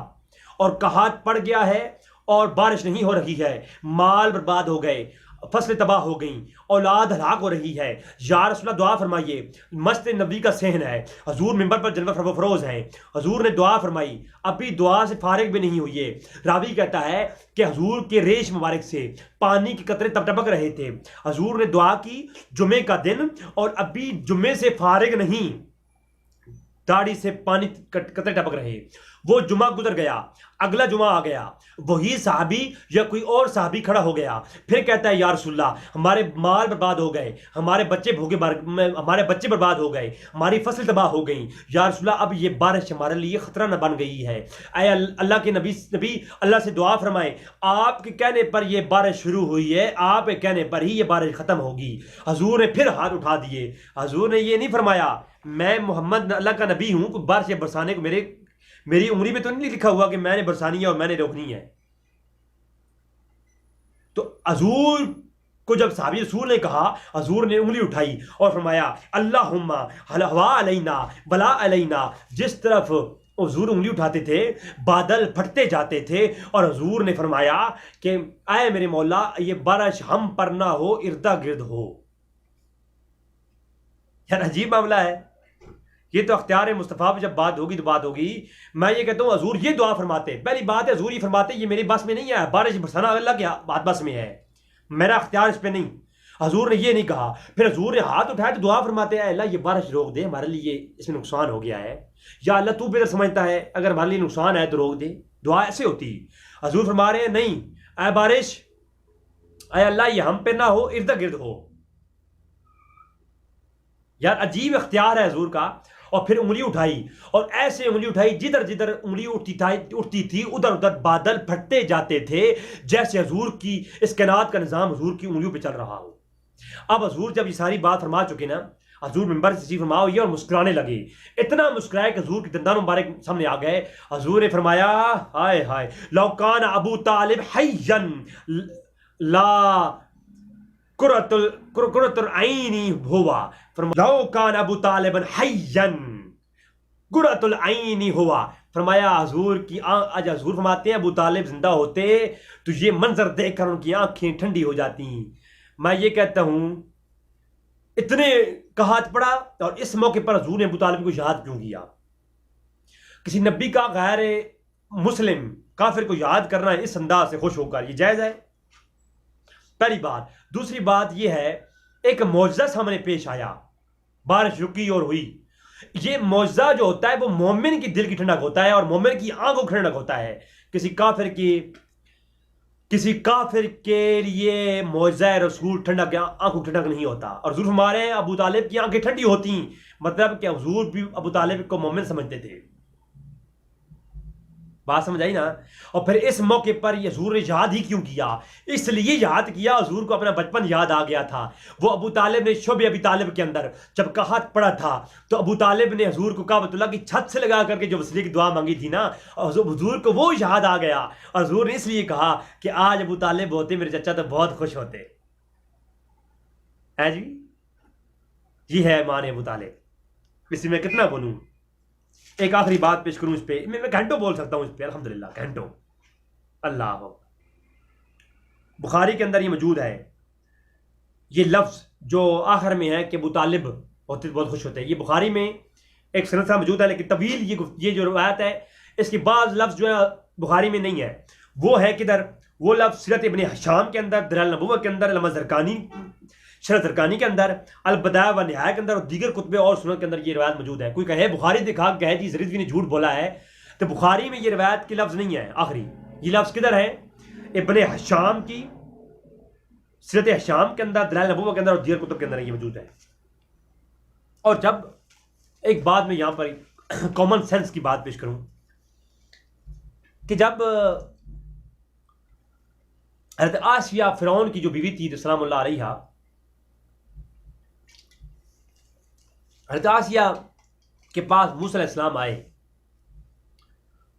اور قحط پڑ گیا ہے اور بارش نہیں ہو رہی ہے، مال برباد ہو گئے، فصلیں تباہ ہو گئیں، اولاد ہلاک ہو رہی ہے، یا رسول اللہ دعا فرمائیے. مسجد نبی کا صحن ہے، حضور منبر پر جلوہ فروز ہیں. حضور نے دعا فرمائی، ابھی دعا سے فارغ بھی نہیں ہوئی ہے. راوی کہتا ہے کہ حضور کے ریش مبارک سے پانی کے قطرے ٹپک رہے تھے. حضور نے دعا کی جمعے کا دن، اور ابھی جمعے سے فارغ نہیں، داڑھی سے پانی قطرے ٹپک رہے. وہ جمعہ گزر گیا، اگلا جمعہ آ گیا، وہی صحابی یا کوئی اور صحابی کھڑا ہو گیا، پھر کہتا ہے یا رسول اللہ ہمارے مال برباد ہو گئے، ہمارے بچے برباد ہو گئے، ہماری فصل تباہ ہو گئی، یا رسول اللہ اب یہ بارش ہمارے لیے خطرہ نہ بن گئی ہے، اے اللہ کے نبی اللہ سے دعا فرمائے، آپ کے کہنے پر یہ بارش شروع ہوئی ہے، آپ کے کہنے پر ہی یہ بارش ختم ہوگی۔ حضور نے پھر ہاتھ اٹھا دیے، حضور نے یہ نہیں فرمایا میں محمد اللہ کا نبی ہوں، کوئی بارش برسانے کو میری انگلی میں تو نہیں لکھا ہوا کہ میں نے برسانی ہے اور میں نے روکنی ہے۔ تو حضور کو جب صحابی رسول نے کہا، حضور نے انگلی اٹھائی اور فرمایا اللہم ہوا علینا بلا علینا، جس طرف حضور انگلی اٹھاتے تھے بادل پھٹتے جاتے تھے، اور حضور نے فرمایا کہ اے میرے مولا یہ بارش ہم پر نہ ہو اردا گرد ہو۔ یار عجیب معاملہ ہے، یہ تو اختیار مصطفیٰ پہ جب بات ہوگی تو بات ہوگی۔ میں یہ کہتا ہوں حضور یہ دعا فرماتے، پہلی بات ہے حضور یہ فرماتے یہ میری بس میں نہیں ہے، بارش برسانا اللہ کے بس میں ہے، میرا اختیار اس پہ نہیں۔ حضور نے یہ نہیں کہا، پھر حضور نے ہاتھ اٹھایا تو دعا فرماتے ہیں اللہ یہ بارش روک دے، ہمارے لیے اس میں نقصان ہو گیا ہے، یا اللہ تو بہتر سمجھتا ہے اگر ہمارے لیے نقصان ہے تو روک دے۔ دعا ایسے ہوتی۔ حضور فرما رہے ہیں نہیں، اے بارش اے اللہ یہ ہم پہ نہ ہو ارد گرد ہو۔ یار عجیب اختیار ہے حضور کا۔ اور پھر انگلی اٹھائی، اور ایسے انگلی اٹھائی جدھر جدھر انگلی اٹھتی تھی ادھر ادھر بادل پھٹتے جاتے تھے، جیسے حضور کی اس کائنات کا نظام حضور کی انگلیوں پہ چل رہا ہو۔ اب حضور جب یہ ساری بات فرما چکے نا، حضور منبر سے تشریف فرما ہوئی اور مسکرانے لگے، اتنا مسکرائے کہ حضور کے دندان مبارک سامنے آ گئے۔ حضور نے فرمایا ہائے ہائے لو کان ابو طالب حیا لا قرۃ العین ہوا، لو کان ابو طالب حیا قرۃ العین ہوا۔ فرمایا حضور کی آج حضور فرماتے ہیں ابو طالب زندہ ہوتے تو یہ منظر دیکھ کر ان کی آنکھیں ٹھنڈی ہو جاتی۔ میں یہ کہتا ہوں اتنے کا ہاتھ پڑا، اور اس موقع پر حضور نے ابو طالب کو یاد کیوں کیا؟ کسی نبی کا غیر مسلم کافر کو یاد کرنا اس انداز سے خوش ہو کر، یہ جائز ہے؟ پہلی بات۔ دوسری بات یہ ہے ایک معجزہ سامنے پیش آیا، بارش رکی اور ہوئی۔ یہ معجزہ جو ہوتا ہے وہ مومن کی دل کی ٹھنڈک ہوتا ہے، اور مومن کی آنکھوں کی ٹھنڈک ہوتا ہے۔ کسی کافر کے لیے معجزہ رسول ٹھنڈک آنکھوں کی ٹھنڈک نہیں ہوتا۔ اور حضور ہمارے ابو طالب کی آنکھیں ٹھنڈی ہوتی، مطلب کہ حضور بھی ابو طالب کو مومن سمجھتے تھے۔ بات سمجھ آئی نا؟ اور پھر اس موقع پر یہ حضور نے یاد ہی کیوں کیا؟ اس لیے یاد کیا حضور کو اپنا بچپن یاد آ گیا تھا۔ وہ ابو طالب نے شعب ابی طالب کے اندر جب کا ہاتھ پڑا تھا تو ابو طالب نے حضور کو کعبۃ اللہ کی چھت سے لگا کر کے جو وسیلے کی دعا مانگی تھی نا، حضور کو وہ یاد آ گیا، اور حضور نے اس لیے کہا کہ آج ابو طالب ہوتے میرے چچا تو بہت خوش ہوتے۔ ہے جی، یہ ہے ایمان ابو طالب۔ اس میں کتنا بولوں؟ ایک آخری بات پیش کروں اس پہ، میں گھنٹوں بول سکتا ہوں اس پہ، الحمدللہ گھنٹوں۔ اللہ بخاری کے اندر یہ موجود ہے، یہ لفظ جو آخر میں ہے کہ ابو طالب ہوتے بہت خوش ہوتے ہیں، یہ بخاری میں ایک سند سا موجود ہے، لیکن طویل یہ جو روایت ہے اس کے بعض لفظ جو ہے بخاری میں نہیں ہے۔ وہ ہے کدھر؟ وہ لفظ سیرت ابن ہشام کے اندر، دلائل النبوہ کے اندر، علامہ زرقانی شرح زرقانی کے اندر، البدایہ و نہایہ کے اندر، اور دیگر کتب اور سنن کے اندر یہ روایت موجود ہے۔ کوئی کہے بخاری دکھا کہے جی رضوی نے جھوٹ بولا ہے، تو بخاری میں یہ روایت کی لفظ نہیں ہے آخری، یہ لفظ کدھر ہے؟ ابن ہشام کی سیرت ہشام کے اندر، دلائل النبوہ کے اندر، اور دیگر کتب کے اندر یہ موجود ہے۔ اور جب ایک بات میں یہاں پر کامن سینس کی بات پیش کروں کہ جب حضرت آسیہ فرعون کی جو بیوی تھی سلام اللہ علیہا، حضرت آسیہ کے پاس موسیٰ علیہ السلام آئے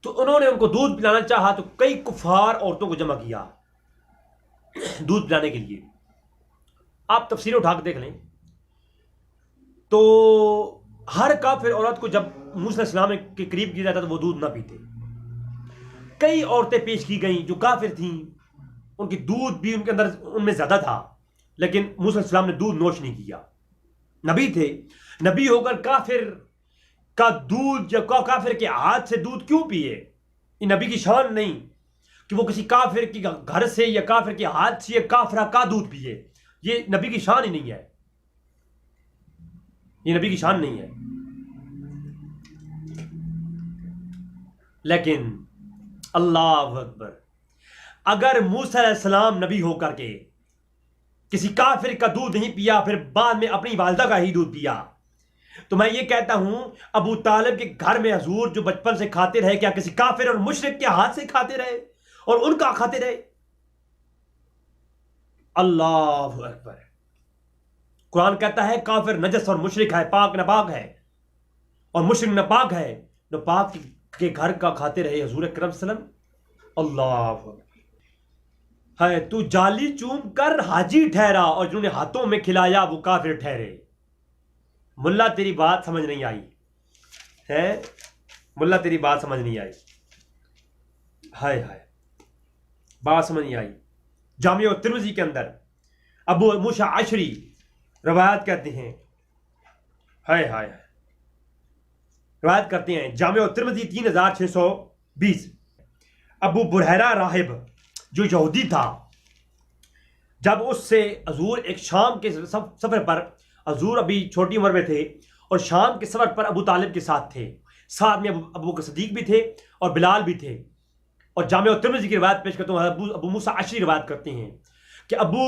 تو انہوں نے ان کو دودھ پلانا چاہا، تو کئی کفار عورتوں کو جمع کیا دودھ پلانے کے لیے۔ آپ تفسیریں اٹھا کے دیکھ لیں تو ہر کافر عورت کو جب موسیٰ علیہ السلام کے قریب کیا جاتا تو وہ دودھ نہ پیتے۔ کئی عورتیں پیش کی گئیں جو کافر تھیں، ان کی دودھ بھی ان میں زیادہ تھا، لیکن موسیٰ علیہ السلام نے دودھ نوش نہیں کیا۔ نبی تھے، نبی ہو کر کافر کا دودھ یا کافر کے ہاتھ سے دودھ کیوں پیے؟ یہ نبی کی شان نہیں کہ وہ کسی کافر کے گھر سے یا کافر کے ہاتھ سے یا کافرہ کا دودھ پیے، یہ نبی کی شان ہی نہیں ہے، یہ نبی کی شان نہیں ہے۔ لیکن اللہ اکبر، اگر موسیٰ علیہ السلام نبی ہو کر کے کسی کافر کا دودھ نہیں پیا، پھر بعد میں اپنی والدہ کا ہی دودھ پیا، تو میں یہ کہتا ہوں ابو طالب کے گھر میں حضور جو بچپن سے کھاتے رہے، کیا کسی کافر اور مشرک کے ہاتھ سے کھاتے رہے اور ان کا کھاتے رہے؟ اللہ اکبر۔ قرآن کہتا ہے کافر نجس اور مشرک ہے، پاک ناپاک ہے، اور مشرک ناپاک ہے، ناپاک کے گھر کا کھاتے رہے حضور اکرم صلی اللہ علیہ وسلم۔ اللہ اکبر۔ ہے تو جالی چوم کر حاجی ٹھہرا، اور جنہوں نے ہاتھوں میں کھلایا وہ کافر ٹھہرے۔ ملا تیری بات سمجھ نہیں آئی ہے، ملا تیری بات سمجھ نہیں آئی، ہائے ہائے، بات سمجھ نہیں آئی۔ جامع ترمذی کے اندر ابو موسیٰ اشعری روایت کرتے ہیں، ہائے ہائے، روایت کرتے ہیں جامع ترمذی 3620، ابو بحیرہ راہب جو یہودی تھا، جب اس سے حضور ایک شام کے سفر پر، حضور ابھی چھوٹی عمر میں تھے اور شام کے سفر پر ابو طالب کے ساتھ تھے، ساتھ میں ابو بکر صدیق بھی تھے اور بلال بھی تھے۔ اور جامع ترمذی کی روایت پیش کرتا ہوں، ابو موسیٰ اشعری روایت کرتے ہیں کہ ابو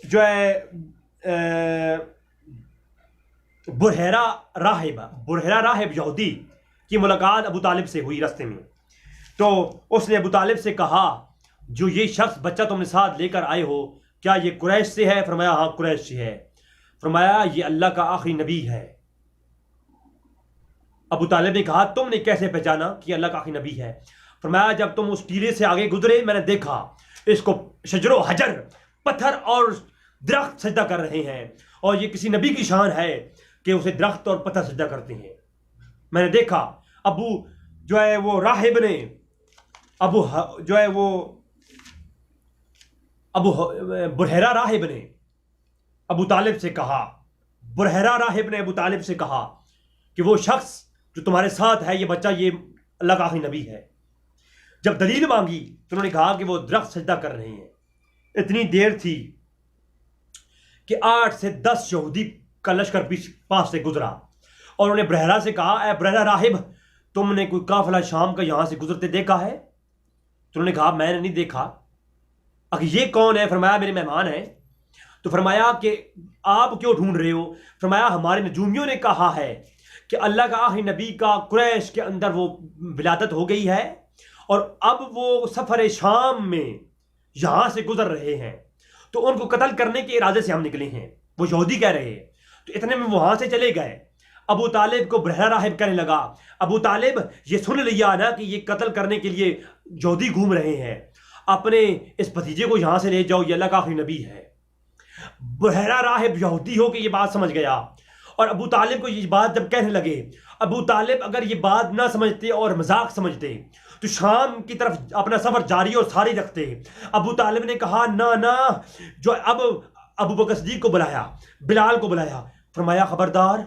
جو ہے بحیرہ راہب یہودی کی ملاقات ابو طالب سے ہوئی راستے میں، تو اس نے ابو طالب سے کہا جو یہ شخص بچہ تم نے ساتھ لے کر آئے ہو کیا یہ قریش سے ہے؟ فرمایا ہاں قریش سے ہے۔ فرمایا یہ اللہ کا آخری نبی ہے۔ ابو طالب نے کہا تم نے کیسے پہچانا کہ اللہ کا آخری نبی ہے؟ فرمایا جب تم اس ٹیلے سے آگے گزرے میں نے دیکھا اس کو شجر و حجر، پتھر اور درخت سجدہ کر رہے ہیں، اور یہ کسی نبی کی شان ہے کہ اسے درخت اور پتھر سجدہ کرتے ہیں۔ میں نے دیکھا ابو جو ہے وہ راہب نے، ابو جو ہے وہ ابو بحیرہ راہب نے ابو طالب سے کہا، بحیرہ راہب نے ابو طالب سے کہا کہ وہ شخص جو تمہارے ساتھ ہے یہ بچہ یہ اللہ کا آخری نبی ہے۔ جب دلیل مانگی تو انہوں نے کہا کہ وہ درخت سجدہ کر رہے ہیں۔ اتنی دیر تھی کہ 8 سے 10 یہودی کا لشکر پاس سے گزرا، اور انہوں نے بحیرہ سے کہا اے بحیرہ راہب تم نے کوئی قافلہ شام کا یہاں سے گزرتے دیکھا ہے؟ تو انہوں نے کہا میں نے نہیں دیکھا۔ اگر یہ کون ہے؟ فرمایا میرے مہمان ہیں۔ تو فرمایا کہ آپ کیوں ڈھونڈ رہے ہو؟ فرمایا ہمارے نجومیوں نے کہا ہے کہ اللہ کا آخری نبی کا قریش کے اندر وہ ولادت ہو گئی ہے، اور اب وہ سفر شام میں یہاں سے گزر رہے ہیں، تو ان کو قتل کرنے کے ارادے سے ہم نکلے ہیں، وہ یہودی کہہ رہے ہیں۔ تو اتنے میں وہاں سے چلے گئے۔ ابو طالب کو بحیرہ راہب کہنے لگا ابو طالب یہ سن لیا نا کہ یہ قتل کرنے کے لیے یہودی گھوم رہے ہیں، اپنے اس بھتیجے کو یہاں سے لے جاؤ، یہ اللہ کا آخری نبی ہے۔ بحیرہ راہب یہودی ہو کہ یہ بات سمجھ گیا، اور ابو طالب کو یہ بات جب کہنے لگے، ابو طالب اگر یہ بات نہ سمجھتے اور مذاق سمجھتے تو شام کی طرف اپنا سفر جاری اور ساری رکھتے۔ ابو طالب نے کہا نہ، جو اب ابو بکر صدیق کو بلایا، بلال کو بلایا، فرمایا خبردار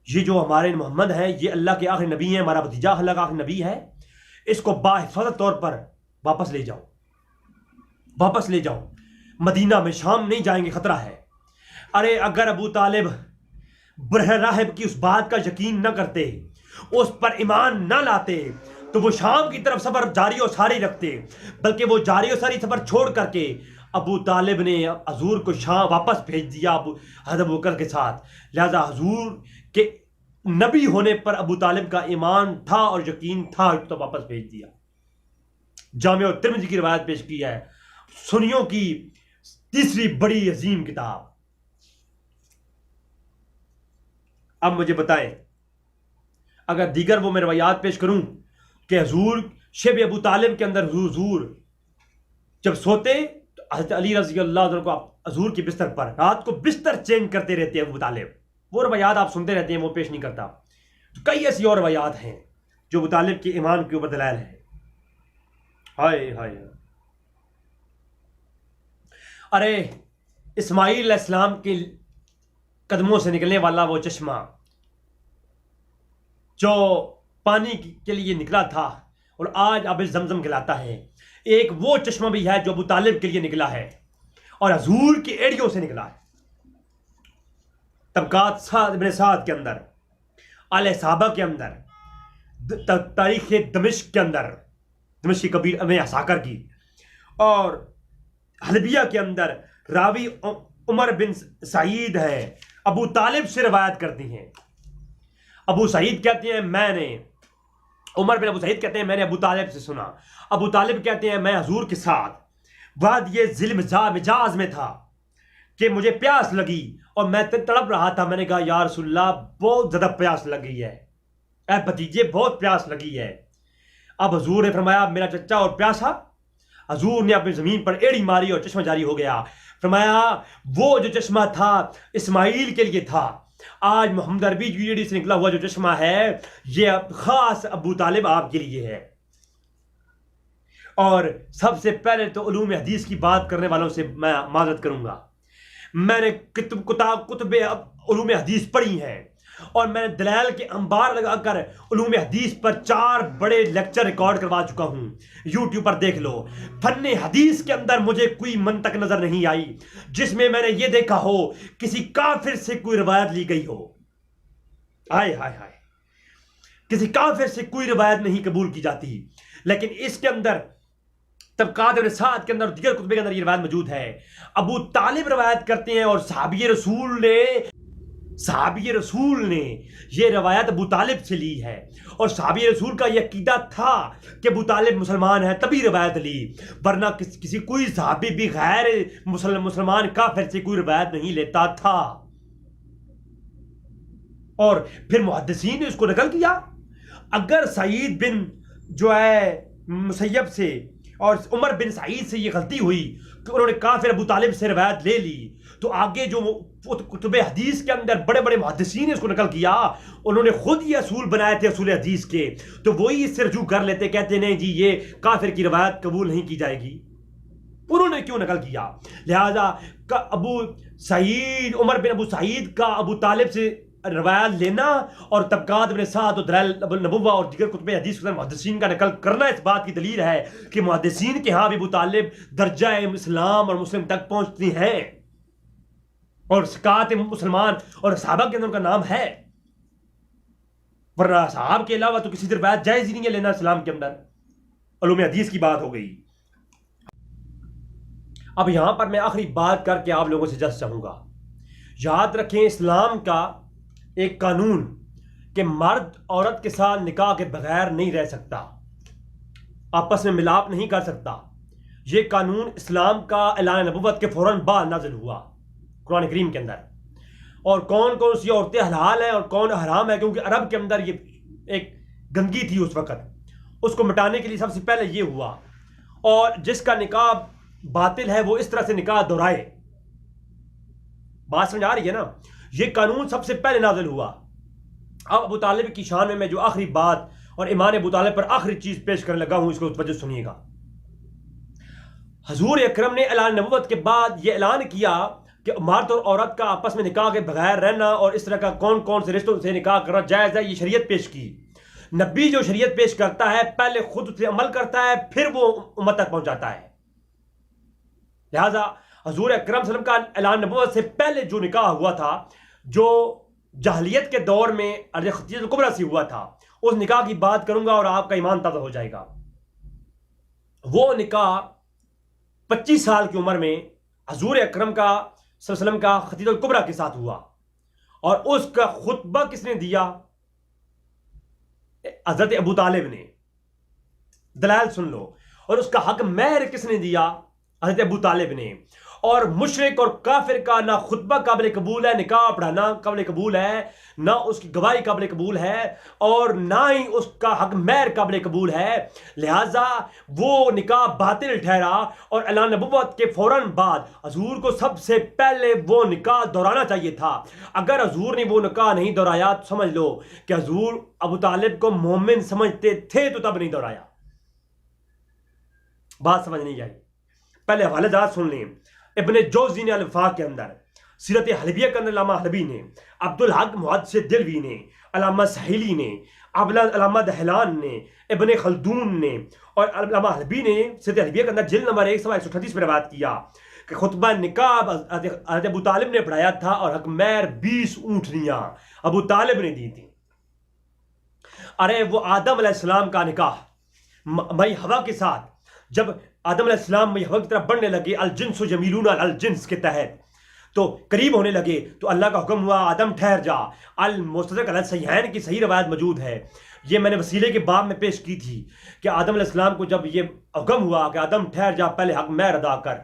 یہ جو ہمارے محمد ہیں یہ اللہ کے آخری نبی ہیں، ہمارا بھتیجا اللہ کا آخری نبی ہے، اس کو باحفاظت طور پر واپس لے جاؤ، واپس لے جاؤ، مدینہ میں شام نہیں جائیں گے، خطرہ ہے۔ ارے اگر ابو طالب بحیرہ راہب کی اس بات کا یقین نہ کرتے، اس پر ایمان نہ لاتے، تو وہ شام کی طرف سفر جاری و ساری رکھتے، بلکہ وہ جاری و ساری سفر چھوڑ کر کے ابو طالب نے حضور کو شام واپس بھیج دیا حضرت ابو بکر کے ساتھ۔ لہذا حضور کے نبی ہونے پر ابو طالب کا ایمان تھا اور یقین تھا، تو واپس بھیج دیا۔ جامع ترمذی کی روایت پیش کی ہے، سنیوں کی تیسری بڑی عظیم کتاب۔ اب مجھے بتائیں اگر دیگر وہ میں روایات پیش کروں کہ حضور شب ابو طالب کے اندر حضور جب سوتے تو حضرت علی رضی اللہ عنہ کو حضور کے بستر پر رات کو بستر چینج کرتے رہتے ابو طالب، وہ روایات آپ سنتے رہتے ہیں، وہ پیش نہیں کرتا۔ تو کئی ایسی اور روایات ہیں جو ابو طالب کے ایمان کے اوپر دلائل ہیں۔ ہائے ہائے، ارے اسماعیل علیہ السلام کے قدموں سے نکلنے والا وہ چشمہ جو پانی کے لیے نکلا تھا اور آج آب زمزم کہلاتا ہے، ایک وہ چشمہ بھی ہے جو ابو طالب کے لیے نکلا ہے اور حضور کی ایڑیوں سے نکلا ہے۔ طبقات ابن سعد کے اندر، آل صحابہ کے اندر تاریخ دمشق کے اندر، دمشق کبیر میں عساکر کی، اور حلبیہ کے اندر راوی عمر بن سعید ہے، ابو طالب سے روایت کرتی ہیں۔ ابو سعید کہتے ہیں میں نے، عمر بن ابو سعید کہتے ہیں میں نے ابو طالب سے سنا، ابو طالب کہتے ہیں میں حضور کے ساتھ وادی ذی مجاز میں تھا کہ مجھے پیاس لگی اور میں تڑپ رہا تھا۔ میں نے کہا یا رسول اللہ بہت زیادہ پیاس لگی ہے، اے بھتیجے بہت پیاس لگی ہے۔ اب حضور نے فرمایا میرا چچا اور پیاسا؟ حضور نے اپنی زمین پر ایڑی ماری اور چشمہ جاری ہو گیا۔ فرمایا وہ جو چشمہ تھا اسماعیل کے لیے تھا، آج محمد عربی کی ایڑی سے نکلا ہوا جو چشمہ ہے یہ خاص ابو طالب آپ کے لیے ہے۔ اور سب سے پہلے تو علوم حدیث کی بات کرنے والوں سے میں معذرت کروں گا، میں نے کتب علوم حدیث پڑھی ہیں اور میں نے دلائل کے انبار لگا کر علوم حدیث پر 4 بڑے لیکچر ریکارڈ کروا چکا ہوں، یوٹیوب پر دیکھ لو۔ فن حدیث کے اندر مجھے کوئی منطق نظر نہیں آئی جس میں میں نے یہ دیکھا ہو کسی کافر سے کوئی روایت لی گئی ہو۔ ہائے ہائے ہائے، کسی کافر سے کوئی روایت نہیں قبول کی جاتی، لیکن اس کے اندر طبقات ابن سعد کے اندر اور دیگر کتب کے اندر یہ روایت موجود ہے۔ ابو طالب روایت کرتے ہیں اور صحابی رسول نے یہ روایت ابو طالب سے لی ہے، اور صحابی رسول کا یہ عقیدہ تھا کہ ابو طالب مسلمان ہے تبھی روایت لی، ورنہ کسی کوئی صحابی بھی غیر مسلمان کافر سے کوئی روایت نہیں لیتا تھا۔ اور پھر محدثین نے اس کو نقل کیا۔ اگر سعید بن جو ہے مسیب سے اور عمر بن سعید سے یہ غلطی ہوئی کہ انہوں نے کافر ابو طالب سے روایت لے لی، تو آگے جو کتب حدیث کے اندر بڑے بڑے محدثین نے اس کو نقل کیا، انہوں نے خود یہ اصول بنائے تھے اصول حدیث کے، تو وہی اس سے رجوع کر لیتے، کہتے نہیں جی یہ کافر کی روایت قبول نہیں کی جائے گی۔ انہوں نے کیوں نقل کیا؟ لہذا ابو سعید، عمر بن ابو سعید کا ابو طالب سے روایت لینا اور طبقات ابن سعد اور دلائل النبوہ اور دیگر کتب حدیث کے محدثین کا نقل کرنا اس بات کی دلیل ہے کہ محدثین کے ہاں بھی ابو طالب درجہ اسلام اور مسلم تک پہنچتی ہیں، اور سکات مسلمان اور صحابہ کے اندر ان کا نام ہے، ورنہ صحابہ کے علاوہ تو کسی سے روایت جائز ہی نہیں ہے لینا اسلام کے اندر۔ علوم حدیث کی بات ہو گئی۔ اب یہاں پر میں آخری بات کر کے آپ لوگوں سے اجازت چاہوں گا، یاد رکھیں اسلام کا ایک قانون کہ مرد عورت کے ساتھ نکاح کے بغیر نہیں رہ سکتا، آپس میں ملاپ نہیں کر سکتا۔ یہ قانون اسلام کا اعلان نبوت کے فوراً بعد نازل ہوا قرآن کریم کے اندر، اور کون کون سی عورتیں حلال ہیں اور کون حرام ہے، کیونکہ عرب کے اندر یہ ایک گندگی تھی اس وقت، اس کو مٹانے کے لیے سب سے پہلے یہ ہوا۔ اور جس کا نکاح باطل ہے وہ اس طرح سے نکاح دہرائے، بات سمجھ آ رہی ہے نا؟ یہ قانون سب سے پہلے نازل ہوا۔ اب ابو طالب کی شان میں جو آخری بات اور ایمان ابو طالب پر آخری چیز پیش کرنے لگا ہوں، اس کو توجہ سنیے گا۔ حضور اکرم نے اعلان نبوت کے بعد یہ اعلان کیا کہ مرد اور عورت کا آپس میں نکاح کے بغیر رہنا اور اس طرح کا کون کون سے رشتوں سے نکاح کرنا جائز ہے، یہ شریعت پیش کی۔ نبی جو شریعت پیش کرتا ہے پہلے خود اس پہ عمل کرتا ہے، پھر وہ امت تک پہنچاتا ہے۔ لہذا حضور اکرم صلی اللہ علیہ وسلم کا اعلان نبوت سے پہلے جو نکاح ہوا تھا، جو جاہلیت کے دور میں خدیجہ الکبریٰ سے ہوا تھا، اس نکاح کی بات کروں گا اور آپ کا ایمان تازہ ہو جائے گا۔ وہ نکاح 25 سال کی عمر میں حضور اکرم کا صلی اللہ علیہ وسلم کا خدیجہ الکبریٰ کے ساتھ ہوا، اور اس کا خطبہ کس نے دیا؟ حضرت ابو طالب نے۔ دلائل سن لو۔ اور اس کا حق مہر کس نے دیا؟ حضرت ابو طالب نے۔ اور مشرک اور کافر کا نہ خطبہ قابل قبول ہے، نکاح پڑھانا قابل قبول ہے، نہ اس کی گواہی قابل قبول ہے، اور نہ ہی اس کا حق مہر قابل قبول ہے۔ لہٰذا وہ نکاح باطل ٹھہرا، اور اعلان نبوت کے فوراً بعد حضور کو سب سے پہلے وہ نکاح دہرانا چاہیے تھا۔ اگر حضور نے وہ نکاح نہیں دہرایا تو سمجھ لو کہ حضور ابو طالب کو مومن سمجھتے تھے تو تب نہیں دہرایا۔ بات سمجھ نہیں آئی؟ پہلے حوالے جات سن لیں۔ ابن جوزی نے الفاق کے اندر، سیرت حلبیہ کے اندر علامہ حلبی نے، عبدالحق محدث دلوی نے، علامہ سہیلی نے، علامہ دہلان نے، ابن خلدون نے اور علامہ حلبی نے سیرت حلبیہ کے اندر جلد نمبر 138 میں روایت کیا کہ خطبہ نکاح حضرت ابو طالب نے پڑھایا تھا، اور حق مہر 20 اونٹنیاں ابو طالب نے دی تھی۔ ارے وہ آدم علیہ السلام کا نکاح مئی ہوا کے ساتھ، جب آدم علیہ السلام مئی ہوا کی طرف بڑھنے لگے، الجنس جمیلون علی الجنس کے تحت، تو قریب ہونے لگے تو اللہ کا حکم ہوا آدم ٹھہر جا۔ المستدرک علی الصحیحین کی صحیح روایت موجود ہے، یہ میں نے وسیلے کے باب میں پیش کی تھی کہ آدم علیہ السلام کو جب یہ حکم ہوا کہ آدم ٹھہر جا، پہلے حق مہر ادا کر۔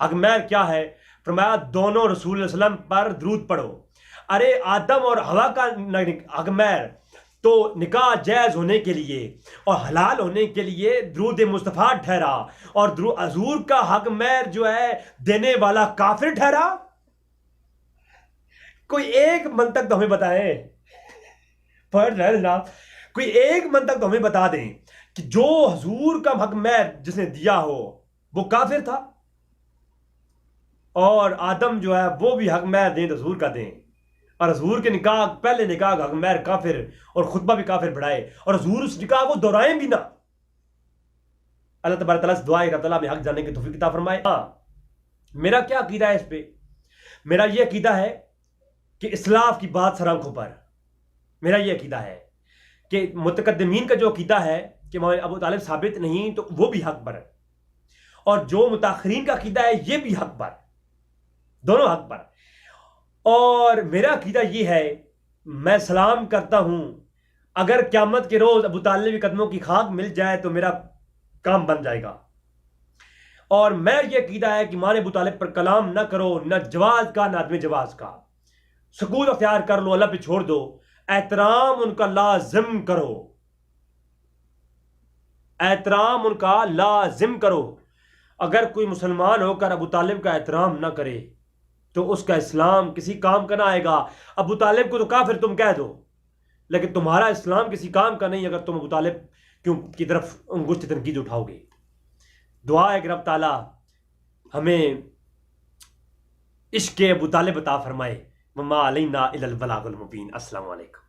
حق مہر کیا ہے؟ فرمایا دونوں رسول اللہ علیہ وسلم پر درود پڑھو۔ ارے آدم اور حوا کا حق مہر تو نکاح جائز ہونے کے لیے اور حلال ہونے کے لیے درود مصطفیٰ ٹھہرا، اور حضور کا حق مہر جو ہے دینے والا کافر ٹھہرا۔ کوئی ایک منطق تو ہمیں بتائیں، کوئی ایک منطق تو ہمیں بتا دیں کہ جو حضور کا حق مہر جس نے دیا ہو وہ کافر تھا، اور آدم جو ہے وہ بھی حق مہر دیں تو حضور کا دیں، اور حضور کے نکاح پہلے نکاح کا حق مہر کافر اور خطبہ بھی کافر بڑھائے، اور حضور اس نکاح کو دہرائیں بھی نہ۔ اللہ تبارک تعالیٰ سے دعا ہے کہ اللہ میں حق جاننے کی توفیق عطا فرمائے۔ ہاں میرا کیا عقیدہ ہے اس پہ؟ میرا یہ عقیدہ ہے کہ اسلاف کی بات سر آنکھوں پر۔ میرا یہ عقیدہ ہے کہ متقدمین کا جو عقیدہ ہے کہ مولانا ابو طالب ثابت نہیں تو وہ بھی حق پر ہے، اور جو متاخرین کا عقیدہ ہے یہ بھی حق پر، دونوں حق پر۔ اور میرا عقیدہ یہ ہے، میں سلام کرتا ہوں، اگر قیامت کے روز ابو طالب کے قدموں کی خاک مل جائے تو میرا کام بن جائے گا۔ اور میں یہ عقیدہ ہے کہ ماں ابو طالب پر کلام نہ کرو، نہ جواز کا نہ عدم جواز کا، سکوت اختیار کر لو، اللہ پہ چھوڑ دو، احترام ان کا لازم کرو، احترام ان کا لازم کرو۔ اگر کوئی مسلمان ہو کر ابو طالب کا احترام نہ کرے تو اس کا اسلام کسی کام کا نہ آئے گا۔ ابو طالب کو تو کافر تم کہہ دو، لیکن تمہارا اسلام کسی کام کا نہیں اگر تم ابو طالب کی طرف انگشت تنقید اٹھاؤ گے۔ دعا ہے کہ رب تعالیٰ ہمیں عشق ابو طالب عطا فرمائے۔ وما علینا الا البلاغ المبین۔ السلام علیکم۔